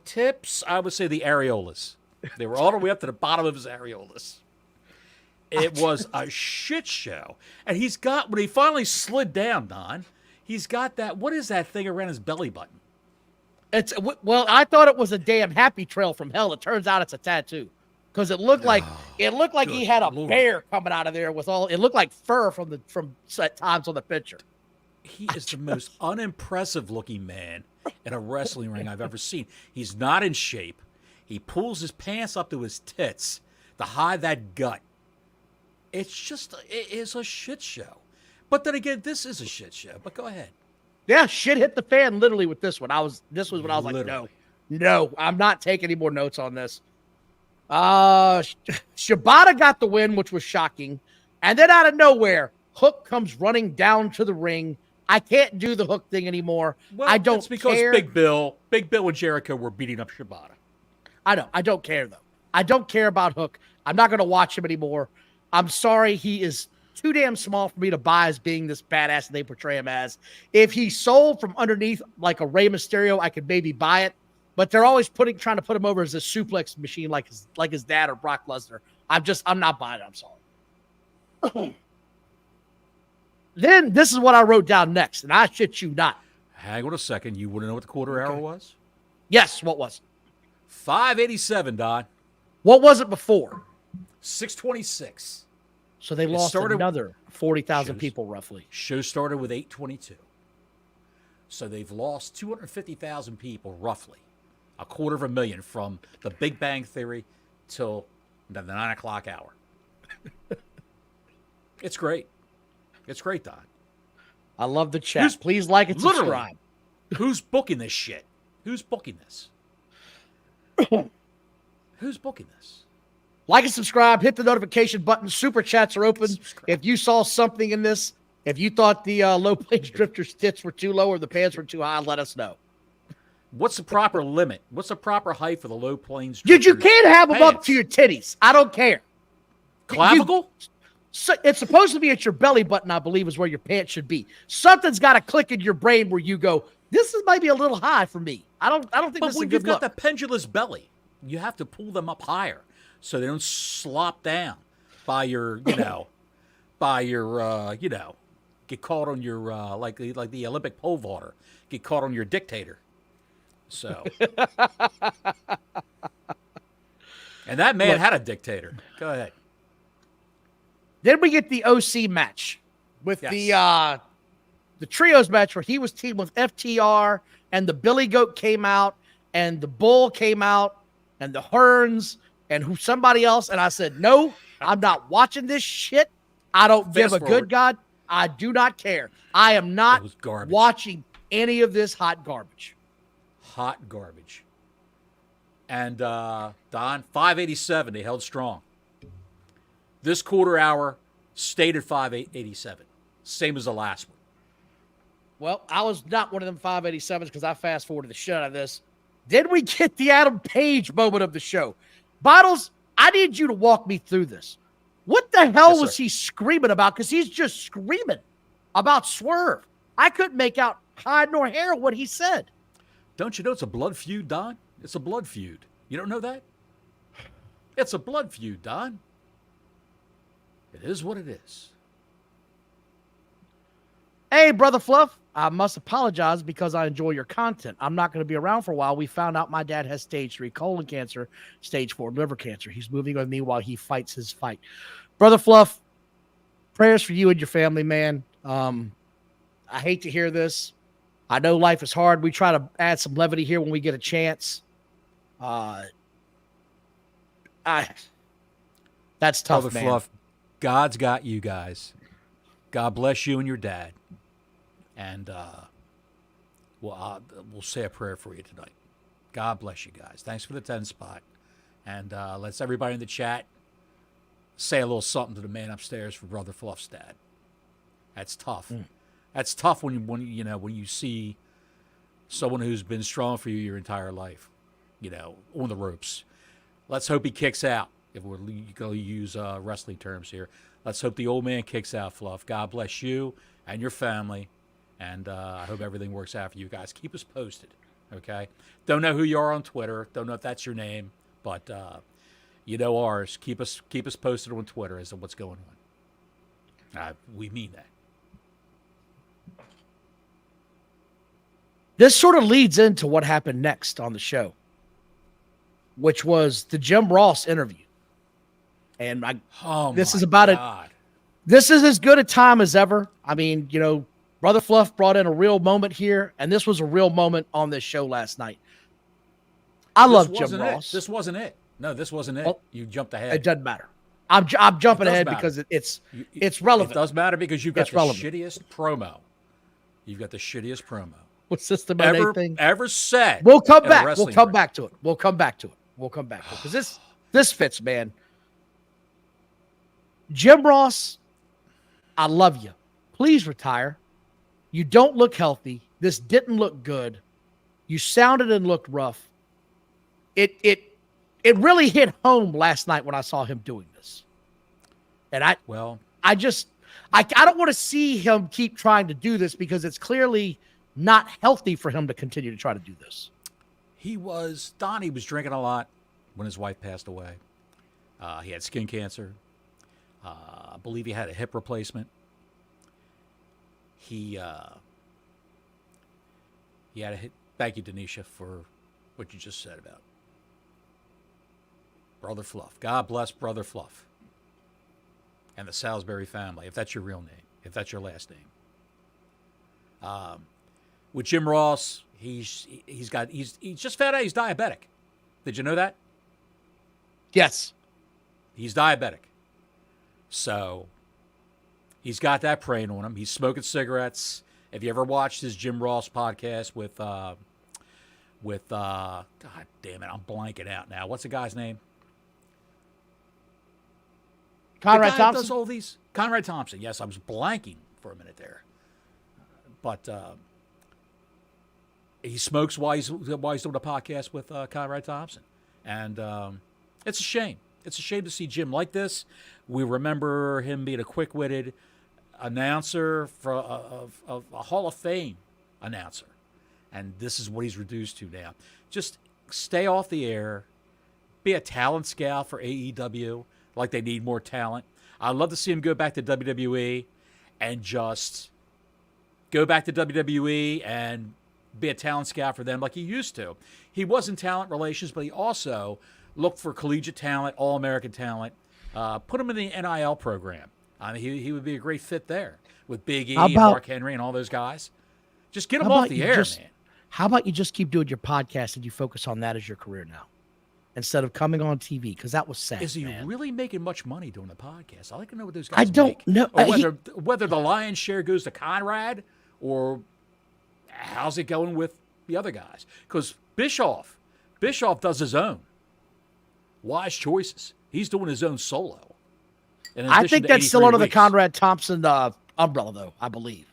tips. I would say the areolas. They were all the way up to the bottom of his areolas. It was a shit show. And he's got... When he finally slid down, Don, he's got that... What is that thing around his belly button? Well, I thought it was a damn happy trail from hell. It turns out it's a tattoo. Because it looked like he had a bear coming out of there with all. It looked like fur from at times on the picture. He is the most unimpressive looking man in a wrestling ring I've ever seen. He's not in shape. He pulls his pants up to his tits to hide that gut. It is a shit show. But then again, this is a shit show. But go ahead. Yeah, shit hit the fan literally with this one. This was when I was like, no, I'm not taking any more notes on this. Shibata got the win, which was shocking. And then out of nowhere, Hook comes running down to the ring. I can't do the Hook thing anymore. Well, I don't it's because care. Big Bill and Jericho were beating up Shibata. I know. I don't care, though. I don't care about Hook. I'm not going to watch him anymore. I'm sorry. He is too damn small for me to buy as being this badass they portray him as. If he sold from underneath like a Rey Mysterio, I could maybe buy it. But they're always trying to put him over as a suplex machine like his dad or Brock Lesnar. I'm not buying it. I'm sorry. Then this is what I wrote down next, and I shit you not. Hang on a second. You want to know what the quarter hour was? Yes, what was it? 5:87, Don. What was it before? 6:26. So they lost another 40,000 shows- people roughly. Show started with 822. So they've lost 250,000 people roughly, 250,000 from the Big Bang Theory till the 9 o'clock hour. It's great. It's great, Don. I love the chat. Please like and subscribe. Who's booking this shit? Who's booking this? Who's booking this? Like and subscribe. Hit the notification button. Super chats are open. Subscribe. If you saw something in this, if you thought the low plains drifters tits were too low or the pants were too high, let us know. What's the proper limit? What's the proper height for the low plains? Dude, you can't have them up pants? to your titties. I don't care. Clavicle? So it's supposed to be at your belly button, I believe, is where your pants should be. Something's got to click in your brain where you go, this is maybe a little high for me. I don't think But this is a when good you've got look. the pendulous belly, you have to pull them up higher so they don't slop down by your, get caught on your, like the Olympic pole vaulter, get caught on your dictator. So. And that man had a dictator. Go ahead. Then we get the OC match with the trios match where he was teamed with FTR and the Billy Goat came out and the Bull came out and the Hearns and somebody else. And I said, no, I'm not watching this shit. I don't give a good God. I do not care. I am not watching any of this hot garbage. Hot garbage. And Don, 587, they held strong. This quarter hour stayed at 587. Same as the last one. Well, I was not one of them 587s because I fast forwarded the shit out of this. Then we get the Adam Page moment of the show. Bottles, I need you to walk me through this. What the hell was he screaming about? Because he's just screaming about Swerve. I couldn't make out hide nor hair what he said. Don't you know it's a blood feud, Don? It's a blood feud. You don't know that? It's a blood feud, Don. It is what it is. Hey, Brother Fluff, I must apologize because I enjoy your content. I'm not going to be around for a while. We found out my dad has stage 3 colon cancer, stage 4 liver cancer. He's moving with me while he fights his fight. Brother Fluff, prayers for you and your family, man. I hate to hear this. I know life is hard. We try to add some levity here when we get a chance. That's tough, Brother man. Fluff, God's got you guys. God bless you and your dad. And we'll say a prayer for you tonight. God bless you guys. Thanks for the 10 spot. And let's everybody in the chat say a little something to the man upstairs for Brother Fluff's dad. That's tough. That's tough when you see someone who's been strong for you your entire life, on the ropes. Let's hope he kicks out. If we're going to use wrestling terms here, let's hope the old man kicks out, Fluff. God bless you and your family, and I hope everything works out for you guys. Keep us posted, okay? Don't know who you are on Twitter. Don't know if that's your name, but ours. Keep us posted on Twitter as to what's going on. We mean that. This sort of leads into what happened next on the show, which was the Jim Ross interview. And this is as good a time as ever. I mean, Brother Fluff brought in a real moment here, and this was a real moment on this show last night. I love Jim Ross. This wasn't it. No, this wasn't it. Well, you jumped ahead. It doesn't matter. I'm jumping ahead because it's relevant. It does matter because you've got the shittiest promo. You've got the shittiest promo. What's this the Monday thing? Ever said. We'll come back. We'll come back to it. Because this fits, man. Jim Ross, I love you. Please retire. You don't look healthy. This didn't look good. You sounded and looked rough. It really hit home last night when I saw him doing this. And I don't want to see him keep trying to do this because it's clearly not healthy for him to continue to try to do this. Donnie was drinking a lot when his wife passed away. He had skin cancer. I believe he had a hip replacement. He had a hip. Thank you, Denisha, for what you just said about Brother Fluff. God bless Brother Fluff. and the Salisbury family, if that's your real name, if that's your last name. With Jim Ross, he's just found out he's diabetic. Did you know that? Yes. He's diabetic. So he's got that preying on him. He's smoking cigarettes. Have you ever watched his Jim Ross podcast with God damn it, I'm blanking out now. What's the guy's name? Conrad the guy Thompson? Does all these? Conrad Thompson. Yes, I was blanking for a minute there. But he smokes while he's doing a podcast with Conrad Thompson. And it's a shame. It's a shame to see Jim like this. We remember him being a quick-witted announcer of a Hall of Fame announcer. And this is what he's reduced to now. Just stay off the air. Be a talent scout for AEW, like they need more talent. I'd love to see him go back to WWE and just go back to WWE and be a talent scout for them like he used to. He was in talent relations, but he also looked for collegiate talent, all-American talent, put him in the NIL program. I mean, he would be a great fit there with Big E and Mark Henry and all those guys. Just get him off the air, man. How about you just keep doing your podcast and you focus on that as your career now instead of coming on TV? Because that was sad. Is he man. really making much money doing the podcast? I'd like to know what those guys I don't make. know. Or whether the lion's share goes to Conrad or how's it going with the other guys? Because Bischoff does his own. Wise choices. He's doing his own solo. I think that's still under the Conrad Thompson umbrella, though, I believe.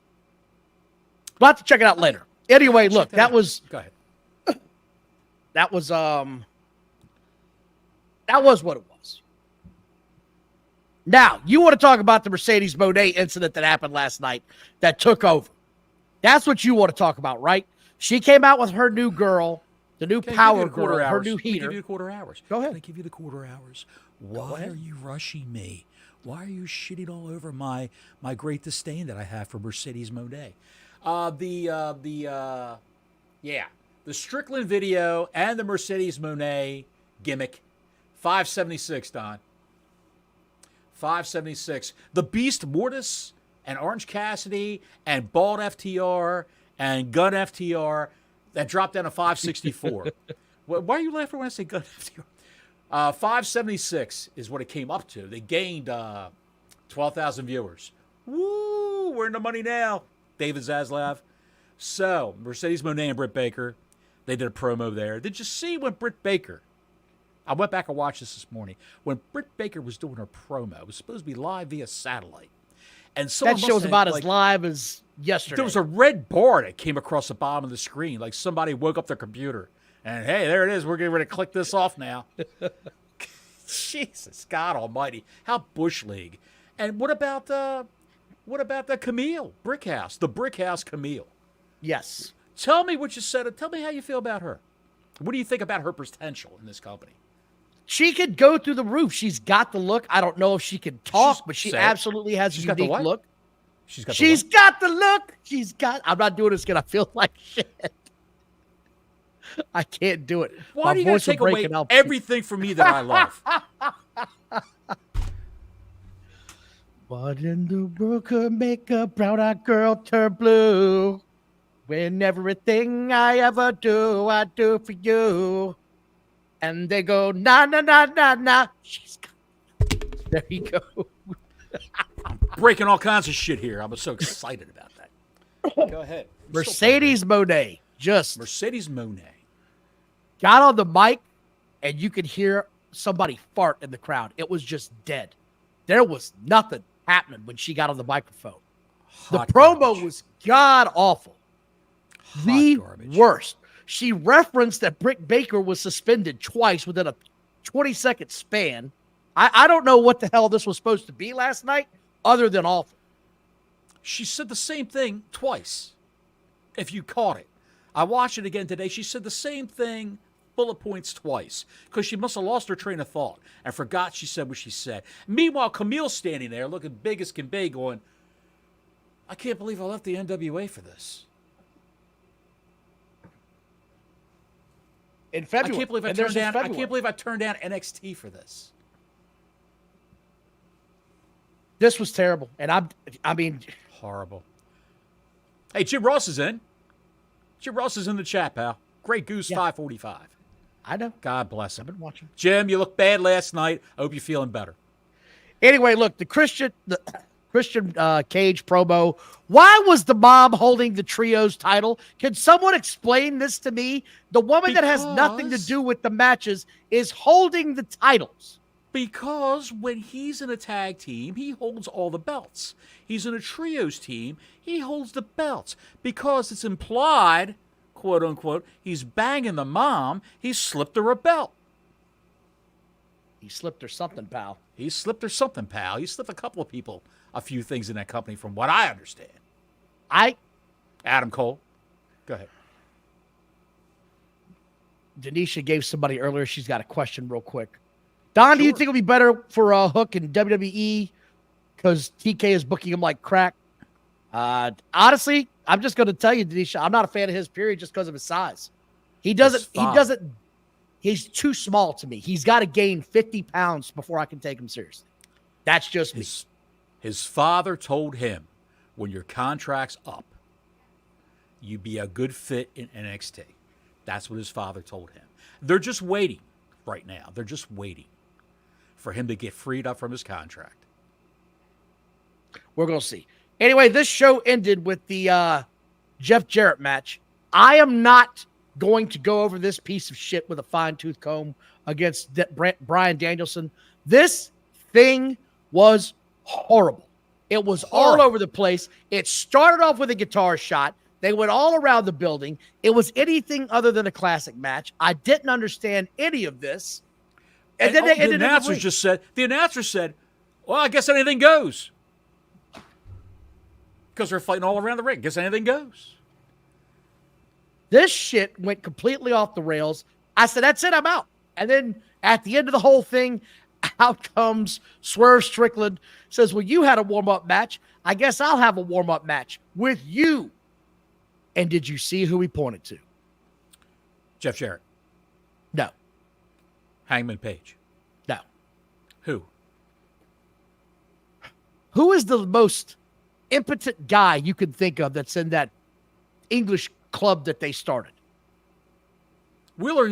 We'll have to check it out later. Anyway, look, that was go ahead. That was what it was. Now, you want to talk about the Mercedes Moné incident that happened last night that took over. That's what you want to talk about, right? She came out with her new girl, the new power girl, her new heater. Give you the quarter hours. Go ahead. Can I give you the quarter hours? Why are you rushing me? Why are you shitting all over my great disdain that I have for Mercedes Moné? The Strickland video and the Mercedes Moné gimmick, $576, Don. $576. The Beast Mortis and Orange Cassidy and Bald FTR and Gun FTR that dropped down to $564. Why are you laughing when I say Gun FTR? $576 is what it came up to. They gained 12,000 viewers. Woo! We're in the money now. David Zaslav. So, Mercedes Moné and Britt Baker, they did a promo there. Did you see when Britt Baker, I went back and watched this morning, when Britt Baker was doing her promo, it was supposed to be live via satellite. And that show's about as live as yesterday. There was a red bar that came across the bottom of the screen, like somebody woke up their computer. And, hey, there it is. We're getting ready to click this off now. Jesus, God almighty. How Bush League. And what about the Camille Brickhouse? The Brickhouse Camille. Yes. Tell me what you said. Tell me how you feel about her. What do you think about her potential in this company? She could go through the roof. She's got the look. I don't know if she can talk, but she absolutely has a unique look. She's got the look. I'm not doing this because I feel like shit. I can't do it. Why do you got to take away everything from me that I love? What in the world could make a brown-eyed girl turn blue? When everything I ever do, I do for you. And they go, na, na, na, na, na. There you go. I'm breaking all kinds of shit here. I'm so excited about that. Go ahead. Mercedes Moné. Mercedes Moné. Got on the mic, and you could hear somebody fart in the crowd. It was just dead. There was nothing happening when she got on the microphone. The promo was god-awful. The worst. She referenced that Britt Baker was suspended twice within a 20-second span. I don't know what the hell this was supposed to be last night, other than awful. She said the same thing twice, if you caught it. I watched it again today. She said the same thing, bullet points twice, because she must have lost her train of thought and forgot she said what she said. Meanwhile, Camille's standing there looking big as can be going, I can't believe I left the NWA for this. In February. I can't believe I turned down NXT for this. This was terrible. And I mean, Horrible. Hey, Jim Ross is in. Jim Ross is in the chat, pal. Great Goose 545. I know. God bless him. I've been watching. Jim, you looked bad last night. I hope you're feeling better. Anyway, look, the Christian Cage promo. Why was the mom holding the trios title? Can someone explain this to me? The woman that has nothing to do with the matches is holding the titles. Because when he's in a tag team, he holds all the belts. He's in a trios team, he holds the belts. Because it's implied, quote unquote, he's banging the mom, he slipped her a belt. He slipped her something, pal. He slipped her something, pal. He slipped a couple of people a few things in that company from what I understand. Adam Cole, go ahead. Denisha gave somebody earlier, she's got a question real quick. Don, do you think it'll be better for Hook in WWE because TK is booking him like crack? Honestly, I'm just going to tell you, Denisha, I'm not a fan of his period just because of his size. He's too small to me. He's got to gain 50 pounds before I can take him seriously. That's just me. His father told him, when your contract's up, you be a good fit in NXT. That's what his father told him. They're just waiting right now. They're just waiting for him to get freed up from his contract. We're going to see. Anyway, this show ended with the Jeff Jarrett match. I am not going to go over this piece of shit with a fine-tooth comb against Bryan Danielson. This thing was horrible. It was all over the place. It started off with a guitar shot. They went all around the building. It was anything other than a classic match. I didn't understand any of this. And then they ended the announcer said, well, I guess anything goes. Because they're fighting all around the ring. Guess anything goes. This shit went completely off the rails. I said, that's it, I'm out. And then at the end of the whole thing, out comes Swerve Strickland, says, well, you had a warm-up match. I guess I'll have a warm-up match with you. And did you see who he pointed to? Jeff Jarrett. No. Hangman Page. No. Who? Who is the most impotent guy you can think of that's in that English club that they started? Wheeler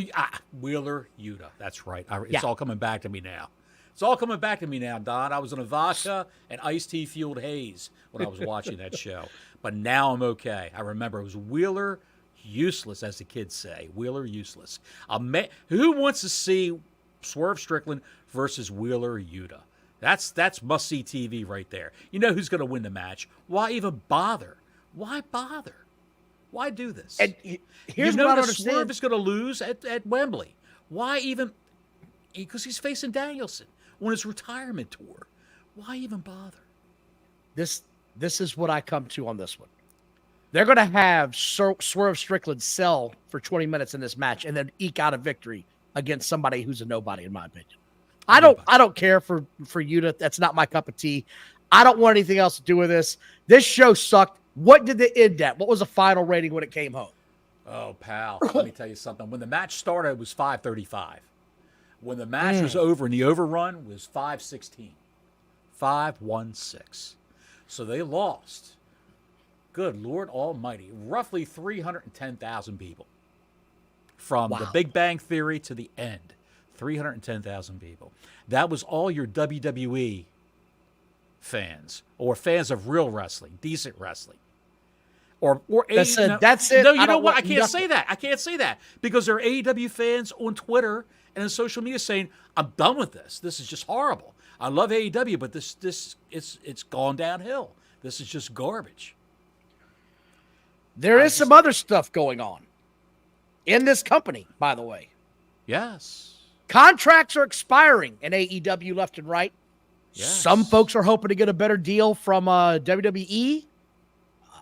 Yuta. That's right. It's all coming back to me now. It's all coming back to me now, Don. I was in a vodka and iced tea fueled haze when I was watching that show. But now I'm okay. I remember it was Wheeler Useless, as the kids say. Wheeler Useless. Who wants to see Swerve Strickland versus Wheeler Yuta? That's must-see TV right there. You know who's going to win the match. Why even bother? Why bother? Why do this? And here's what I don't understand. Swerve is going to lose at Wembley. Why even? Because he's facing Danielson on his retirement tour. Why even bother? This is what I come to on this one. They're going to have Swerve Strickland sell for 20 minutes in this match and then eke out a victory against somebody who's a nobody, in my opinion. I don't care for Yuta. That's not my cup of tea. I don't want anything else to do with this. This show sucked. What did they end at? What was the final rating when it came home? Oh, pal, let me tell you something. When the match started, it was 535. When the match was over and the overrun was 516. 516. So they lost. Good Lord Almighty. Roughly 310,000 people. From the Big Bang Theory to the end. 310,000 people. That was all your WWE fans or fans of real wrestling, decent wrestling. Or that's it. No, you know what? I can't say that. I can't say that because there are AEW fans on Twitter and on social media saying, "I'm done with this. This is just horrible. I love AEW, but it's gone downhill. This is just garbage." There is some other stuff going on in this company, by the way. Yes. Contracts are expiring in AEW left and right. Yes. Some folks are hoping to get a better deal from WWE.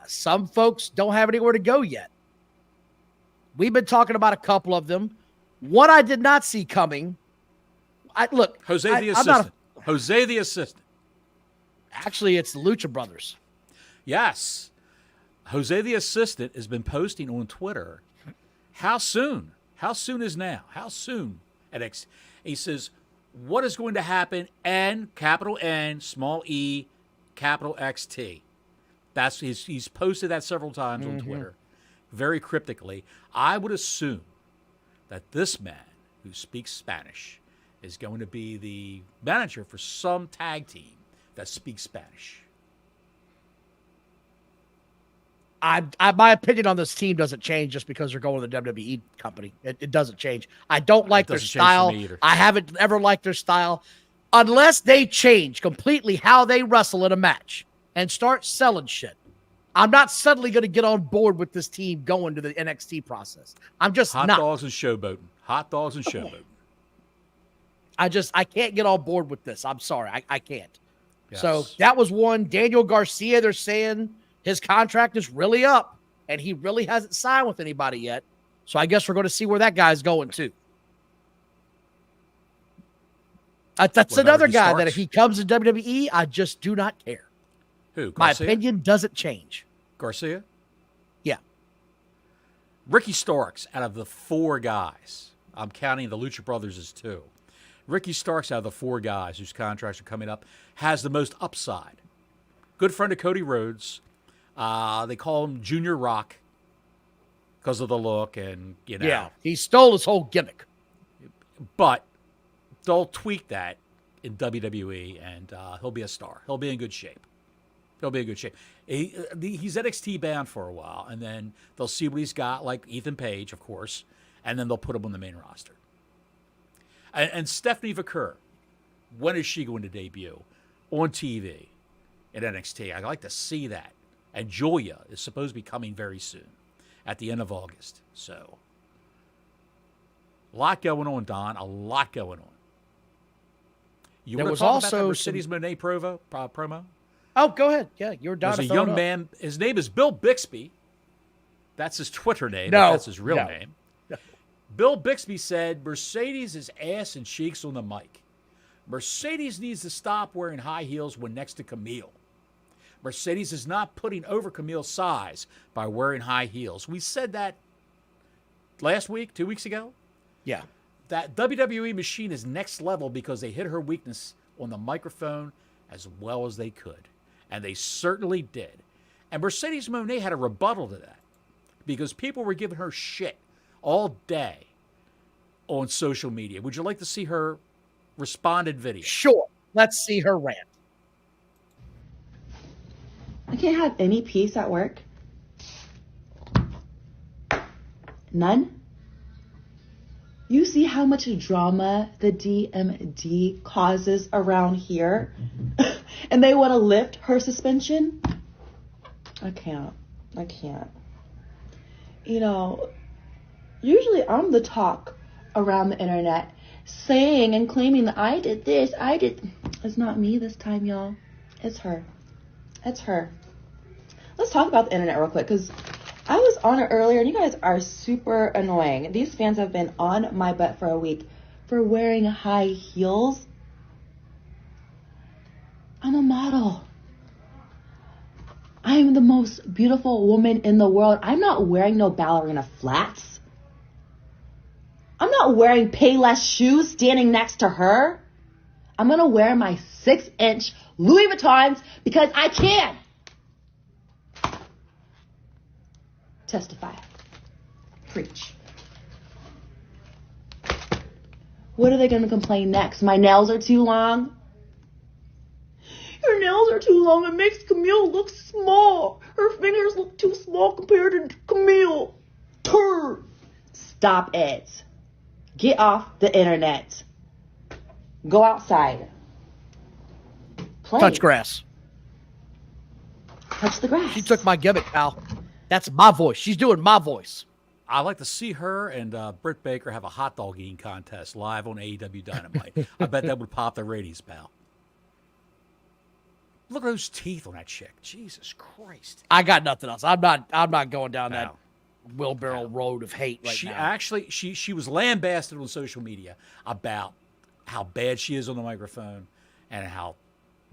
Some folks don't have anywhere to go yet. We've been talking about a couple of them. One I did not see coming. Jose the assistant. Actually, it's the Lucha Brothers. Yes. Jose the assistant has been posting on Twitter. How soon? How soon is now? How soon? He says, what is going to happen? N, capital N, small E, capital XT. He's posted that several times on Twitter, very cryptically. I would assume that this man who speaks Spanish is going to be the manager for some tag team that speaks Spanish. My opinion on this team doesn't change just because they're going to the WWE company. It doesn't change. I don't like their style. I haven't ever liked their style unless they change completely how they wrestle in a match and start selling shit. I'm not suddenly going to get on board with this team going to the NXT process. I'm just not. Hot dogs and showboating. Hot dogs and showboating. I can't get on board with this. I'm sorry. I can't. Yes. So that was one. Daniel Garcia, they're saying his contract is really up, and he really hasn't signed with anybody yet. So I guess we're going to see where that guy's going to. That's another guy that if he comes to WWE, I just do not care. Who? Garcia? My opinion doesn't change. Garcia? Yeah. Ricky Starks, out of the 4 guys, I'm counting the Lucha Brothers as 2. Ricky Starks, out of the 4 guys whose contracts are coming up, has the most upside. Good friend of Cody Rhodes. They call him Junior Rock because of the look and, Yeah, he stole his whole gimmick. But they'll tweak that in WWE, and he'll be a star. He'll be in good shape. He's NXT bound for a while, and then they'll see what he's got, like Ethan Page, of course, and then they'll put him on the main roster. And Stephanie Vaquer, when is she going to debut on TV at NXT? I'd like to see that. And Julia is supposed to be coming very soon, at the end of August. So, a lot going on, Don. A lot going on. You want to talk about that Mercedes Moné promo? Oh, go ahead. Yeah, you're done. There's a young man. His name is Bill Bixby. That's his Twitter name. No, that's his real name. No. Bill Bixby said Mercedes is ass and cheeks on the mic. Mercedes needs to stop wearing high heels when next to Camille. Mercedes is not putting over Camille's size by wearing high heels. We said that last week, 2 weeks ago. Yeah. That WWE machine is next level because they hit her weakness on the microphone as well as they could. And they certainly did. And Mercedes Moné had a rebuttal to that because people were giving her shit all day on social media. Would you like to see her responded video? Sure. Let's see her rant. I can't have any peace at work. None. You see how much drama the DMD causes around here? And they want to lift her suspension? I can't. You know, usually I'm the talk around the internet saying and claiming that I did this, It's not me this time, y'all. It's her. Let's talk about the internet real quick, because I was on it earlier, and you guys are super annoying. These fans have been on my butt for a week for wearing high heels. I'm a model. I am the most beautiful woman in the world. I'm not wearing no ballerina flats. I'm not wearing Payless shoes standing next to her. I'm going to wear my 6-inch Louis Vuittons because I can. Testify. Preach. What are they going to complain next? My nails are too long? Your nails are too long. It makes Camille look small. Her fingers look too small compared to Camille. Turd. Stop it. Get off the internet. Go outside. Play. Touch grass. Touch the grass. She took my gimmick, pal. That's my voice. She's doing my voice. I'd like to see her and Britt Baker have a hot dog eating contest live on AEW Dynamite. I bet that would pop the ratings, pal. Look at those teeth on that chick. Jesus Christ. I got nothing else. I'm not going down that wheelbarrow road of hate right now. Actually, she was lambasted on social media about how bad she is on the microphone and how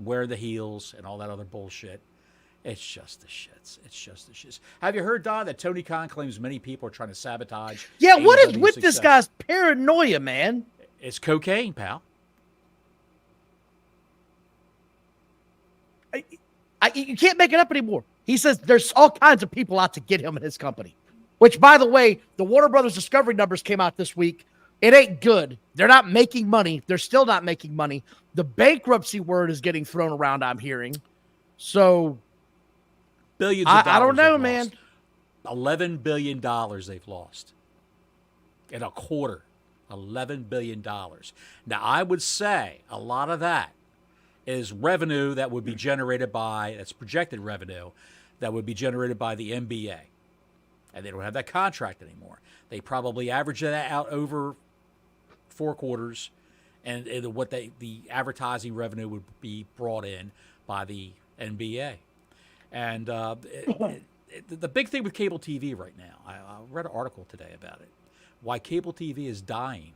wear the heels and all that other bullshit. It's just the shits. Have you heard, Don, that Tony Khan claims many people are trying to sabotage? Yeah, what is AEW's with success? this guy's paranoia, man? It's cocaine, pal. You can't make it up anymore. He says there's all kinds of people out to get him and his company, which, by the way, the Warner Brothers Discovery numbers came out this week. It ain't good. They're not making money. They're still not making money. The bankruptcy word is getting thrown around, I'm hearing. So billions of dollars. I don't know, man. $11 billion they've lost in a quarter. $11 billion. Now, I would say a lot of that is revenue that would be generated by, that's projected revenue, that would be generated by the NBA. And they don't have that contract anymore. They probably average that out over 4 quarters, and what the advertising revenue would be brought in by the NBA. And the big thing with cable TV right now, I read an article today about it. Why cable TV is dying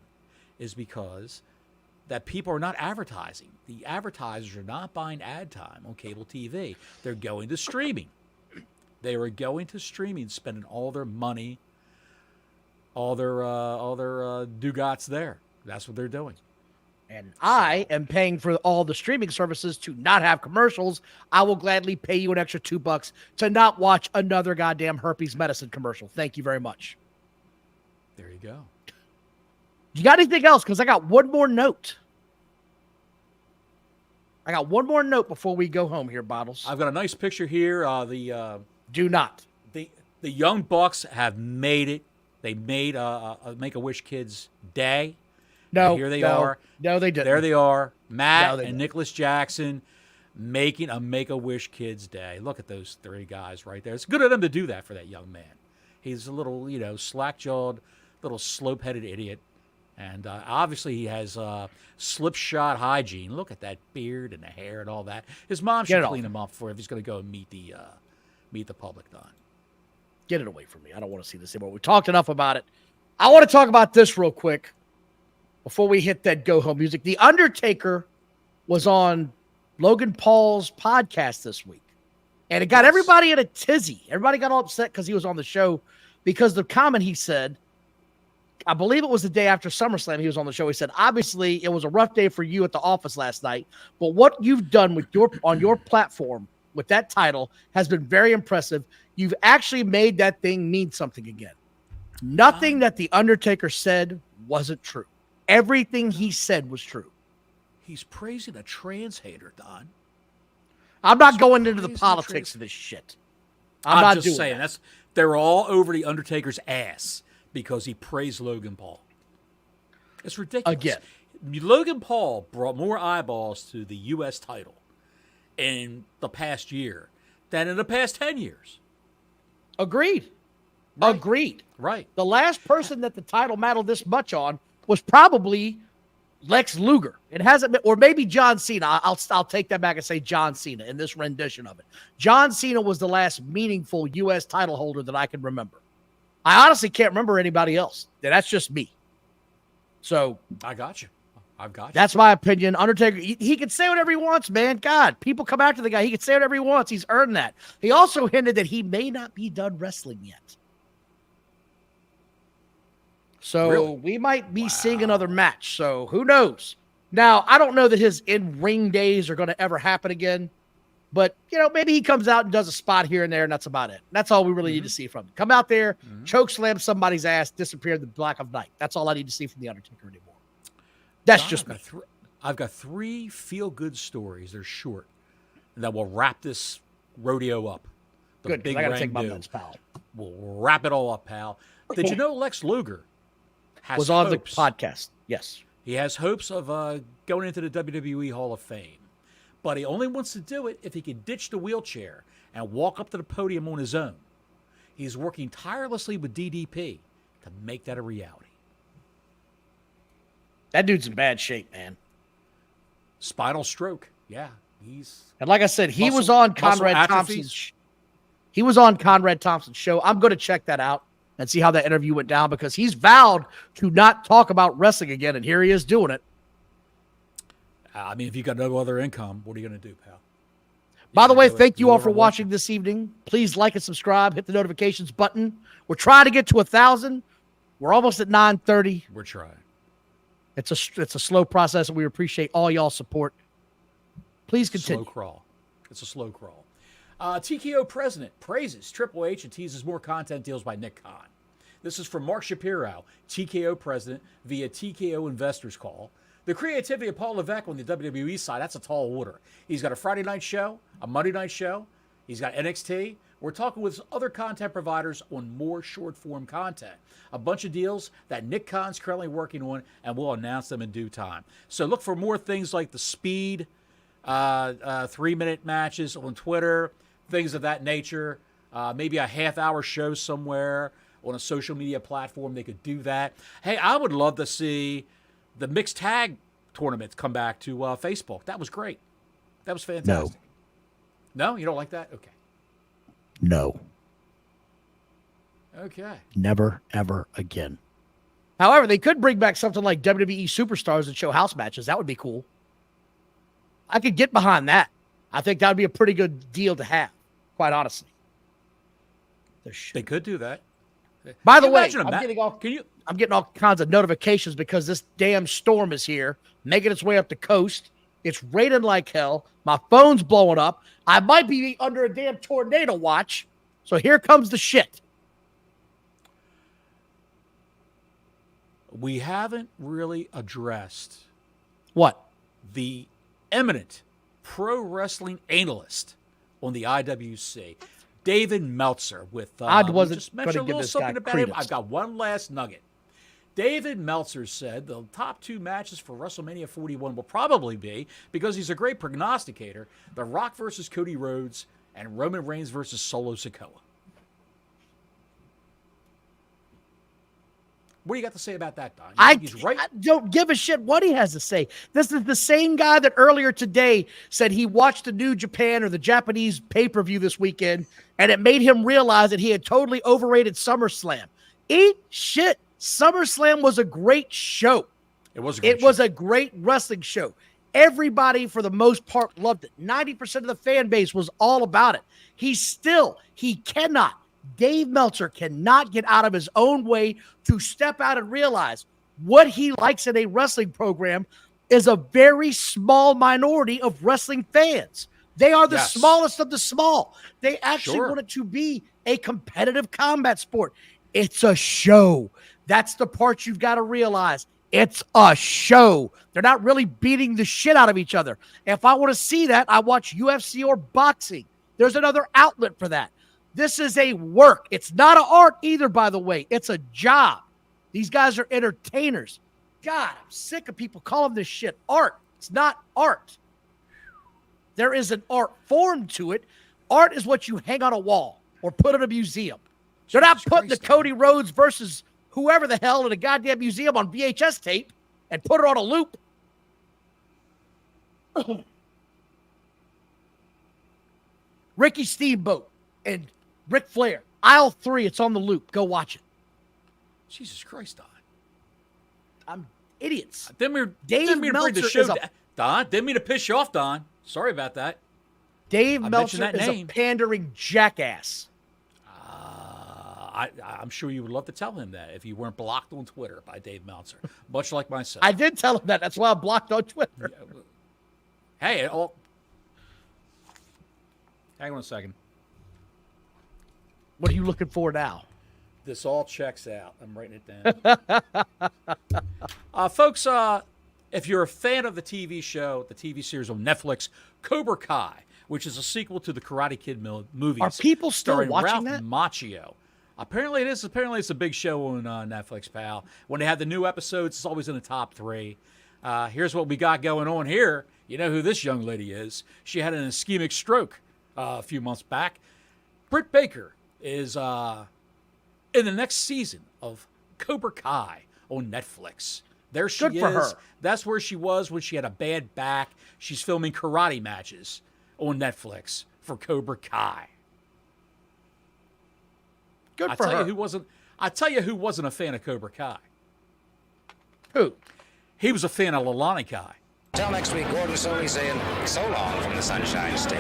is because that people are not advertising. The advertisers are not buying ad time on cable TV. They're going to streaming. They are going to streaming, spending all their money, all their dugats there. That's what they're doing. And I am paying for all the streaming services to not have commercials. I will gladly pay you an extra $2 to not watch another goddamn herpes medicine commercial. Thank you very much. There you go. You got anything else? Because I got one more note. Before we go home here, Bottles. I've got a nice picture here. Do not. The Young Bucks have made it. They made a Make-A-Wish Kids Day. No, and here they are. No, they didn't. There they are. Matt and didn't. Nicholas Jackson making a Make-A-Wish Kids Day. Look at those 3 guys right there. It's good of them to do that for that young man. He's a little, slack-jawed, little slope-headed idiot. And obviously he has slip-shot hygiene. Look at that beard and the hair and all that. His mom should clean him up for if he's going to go and meet the public, Don. Get it away from me. I don't want to see this anymore. We talked enough about it. I want to talk about this real quick before we hit that go-home music. The Undertaker was on Logan Paul's podcast this week, and it got everybody in a tizzy. Everybody got all upset because he was on the show because the comment he said, I believe it was the day after SummerSlam he was on the show. He said, obviously, it was a rough day for you at the office last night, but what you've done with on your platform with that title has been very impressive. You've actually made that thing mean something again. Nothing that The Undertaker said wasn't true. Everything he said was true. He's praising a trans hater, Don. I'm not going into the politics of this shit. I'm not just saying. They're all over The Undertaker's ass because he praised Logan Paul. It's ridiculous. Again. Logan Paul brought more eyeballs to the U.S. title in the past year than in the past 10 years. Agreed. Right. Agreed. Right. The last person that the title mattered this much on was probably Lex Luger. It hasn't been, or maybe John Cena. I'll take that back and say John Cena in this rendition of it. John Cena was the last meaningful U.S. title holder that I can remember. I honestly can't remember anybody else. That's just me. So I got you. I've got you. That's my opinion. Undertaker, he can say whatever he wants, man. God, people come after the guy. He can say whatever he wants. He's earned that. He also hinted that he may not be done wrestling yet. So Really? we might be seeing another match. So who knows? Now, I don't know that his in-ring days are going to ever happen again. But, maybe he comes out and does a spot here and there, and that's about it. That's all we really need to see from him. Come out there, choke slam somebody's ass, disappear in the black of night. That's all I need to see from The Undertaker anymore. That's just me. I've got 3 feel-good stories. They're short. That will wrap this rodeo up. Good, because I got to take my meds, pal. We'll wrap it all up, pal. Did you know Lex Luger was on the podcast? Yes. He has hopes of going into the WWE Hall of Fame. But he only wants to do it if he can ditch the wheelchair and walk up to the podium on his own. He's working tirelessly with DDP to make that a reality. That dude's in bad shape, man. Spinal stroke. Yeah, and like I said, he was on Conrad Thompson's. He was on Conrad Thompson's show. I'm going to check that out and see how that interview went down because he's vowed to not talk about wrestling again, and here he is doing it. I mean, if you got no other income, what are you going to do, pal? By the way, thank you all for watching this evening. Please like and subscribe. Hit the notifications button. We're trying to get to 1,000. We're almost at 930. We're trying. It's a slow process, and we appreciate all y'all's support. Please continue. Slow crawl. It's a slow crawl. TKO president praises Triple H and teases more content deals by Nick Khan. This is from Mark Shapiro, TKO president, via TKO Investors Call. The creativity of Paul Levesque on the WWE side, that's a tall order. He's got a Friday night show, a Monday night show. He's got NXT. We're talking with other content providers on more short-form content. A bunch of deals that Nick Khan's currently working on, and we'll announce them in due time. So look for more things like the speed, 3-minute matches on Twitter, things of that nature. Maybe a half-hour show somewhere on a social media platform. They could do that. Hey, I would love to see the mixed tag tournaments come back to Facebook. That was great. That was fantastic. No, you don't like that? Okay. No. Okay. Never, ever again. However, they could bring back something like WWE Superstars and show house matches. That would be cool. I could get behind that. I think that would be a pretty good deal to have, quite honestly. They could do that. By the way, I'm getting all kinds of notifications because this damn storm is here, making its way up the coast. It's raining like hell. My phone's blowing up. I might be under a damn tornado watch. So here comes the shit. We haven't really addressed what? The eminent pro wrestling analyst on the IWC, David Meltzer, with I wasn't just mention a give little this something guy about him. credence. I've got one last nugget. David Meltzer said the top 2 matches for WrestleMania 41 will probably be, because he's a great prognosticator, The Rock versus Cody Rhodes and Roman Reigns versus Solo Sikoa. What do you got to say about that, Don? You think he's right? I don't give a shit what he has to say. This is the same guy that earlier today said he watched the New Japan or the Japanese pay-per-view this weekend, and it made him realize that he had totally overrated SummerSlam. Eat shit. SummerSlam was a great show. It was a great show. was a great wrestling show. Everybody, for the most part, loved it. 90% of the fan base was all about it. Dave Meltzer cannot get out of his own way to step out and realize what he likes in a wrestling program is a very small minority of wrestling fans. They are the smallest of the small. They actually want it to be a competitive combat sport. It's a show. That's the part you've got to realize. It's a show. They're not really beating the shit out of each other. If I want to see that, I watch UFC or boxing. There's another outlet for that. This is a work. It's not an art either, by the way. It's a job. These guys are entertainers. God, I'm sick of people calling this shit art. It's not art. There is an art form to it. Art is what you hang on a wall or put in a museum. They're not putting the Cody Rhodes versus whoever the hell in a goddamn museum on VHS tape and put it on a loop. Ricky Steamboat and Ric Flair. Aisle 3, it's on the loop. Go watch it. Jesus Christ, Don. I'm idiots. Didn't Dave mean to bring the Meltzer show is a- Don, didn't mean to piss you off, Don. Sorry about that. Dave I Meltzer mentioned that is a name. pandering jackass. I'm sure you would love to tell him that if you weren't blocked on Twitter by Dave Meltzer, much like myself. I did tell him that. That's why I'm blocked on Twitter. Hey, hang on a second. What are you looking for now? This all checks out. I'm writing it down. Folks, if you're a fan of the TV show, the TV series on Netflix, Cobra Kai, which is a sequel to the Karate Kid movies. Are people still starring watching Ralph that? Macchio. Apparently it is. Apparently it's a big show on Netflix, pal. When they have the new episodes, it's always in the top 3. Here's what we got going on here. You know who this young lady is. She had an ischemic stroke a few months back. Britt Baker is in the next season of Cobra Kai on Netflix. There she Good is. for her. That's where she was when she had a bad back. She's filming karate matches on Netflix for Cobra Kai. Good for her. I tell you who wasn't a fan of Cobra Kai. Who? He was a fan of Lalani Kai. Till next week, Gordon Soley saying so long from the Sunshine State.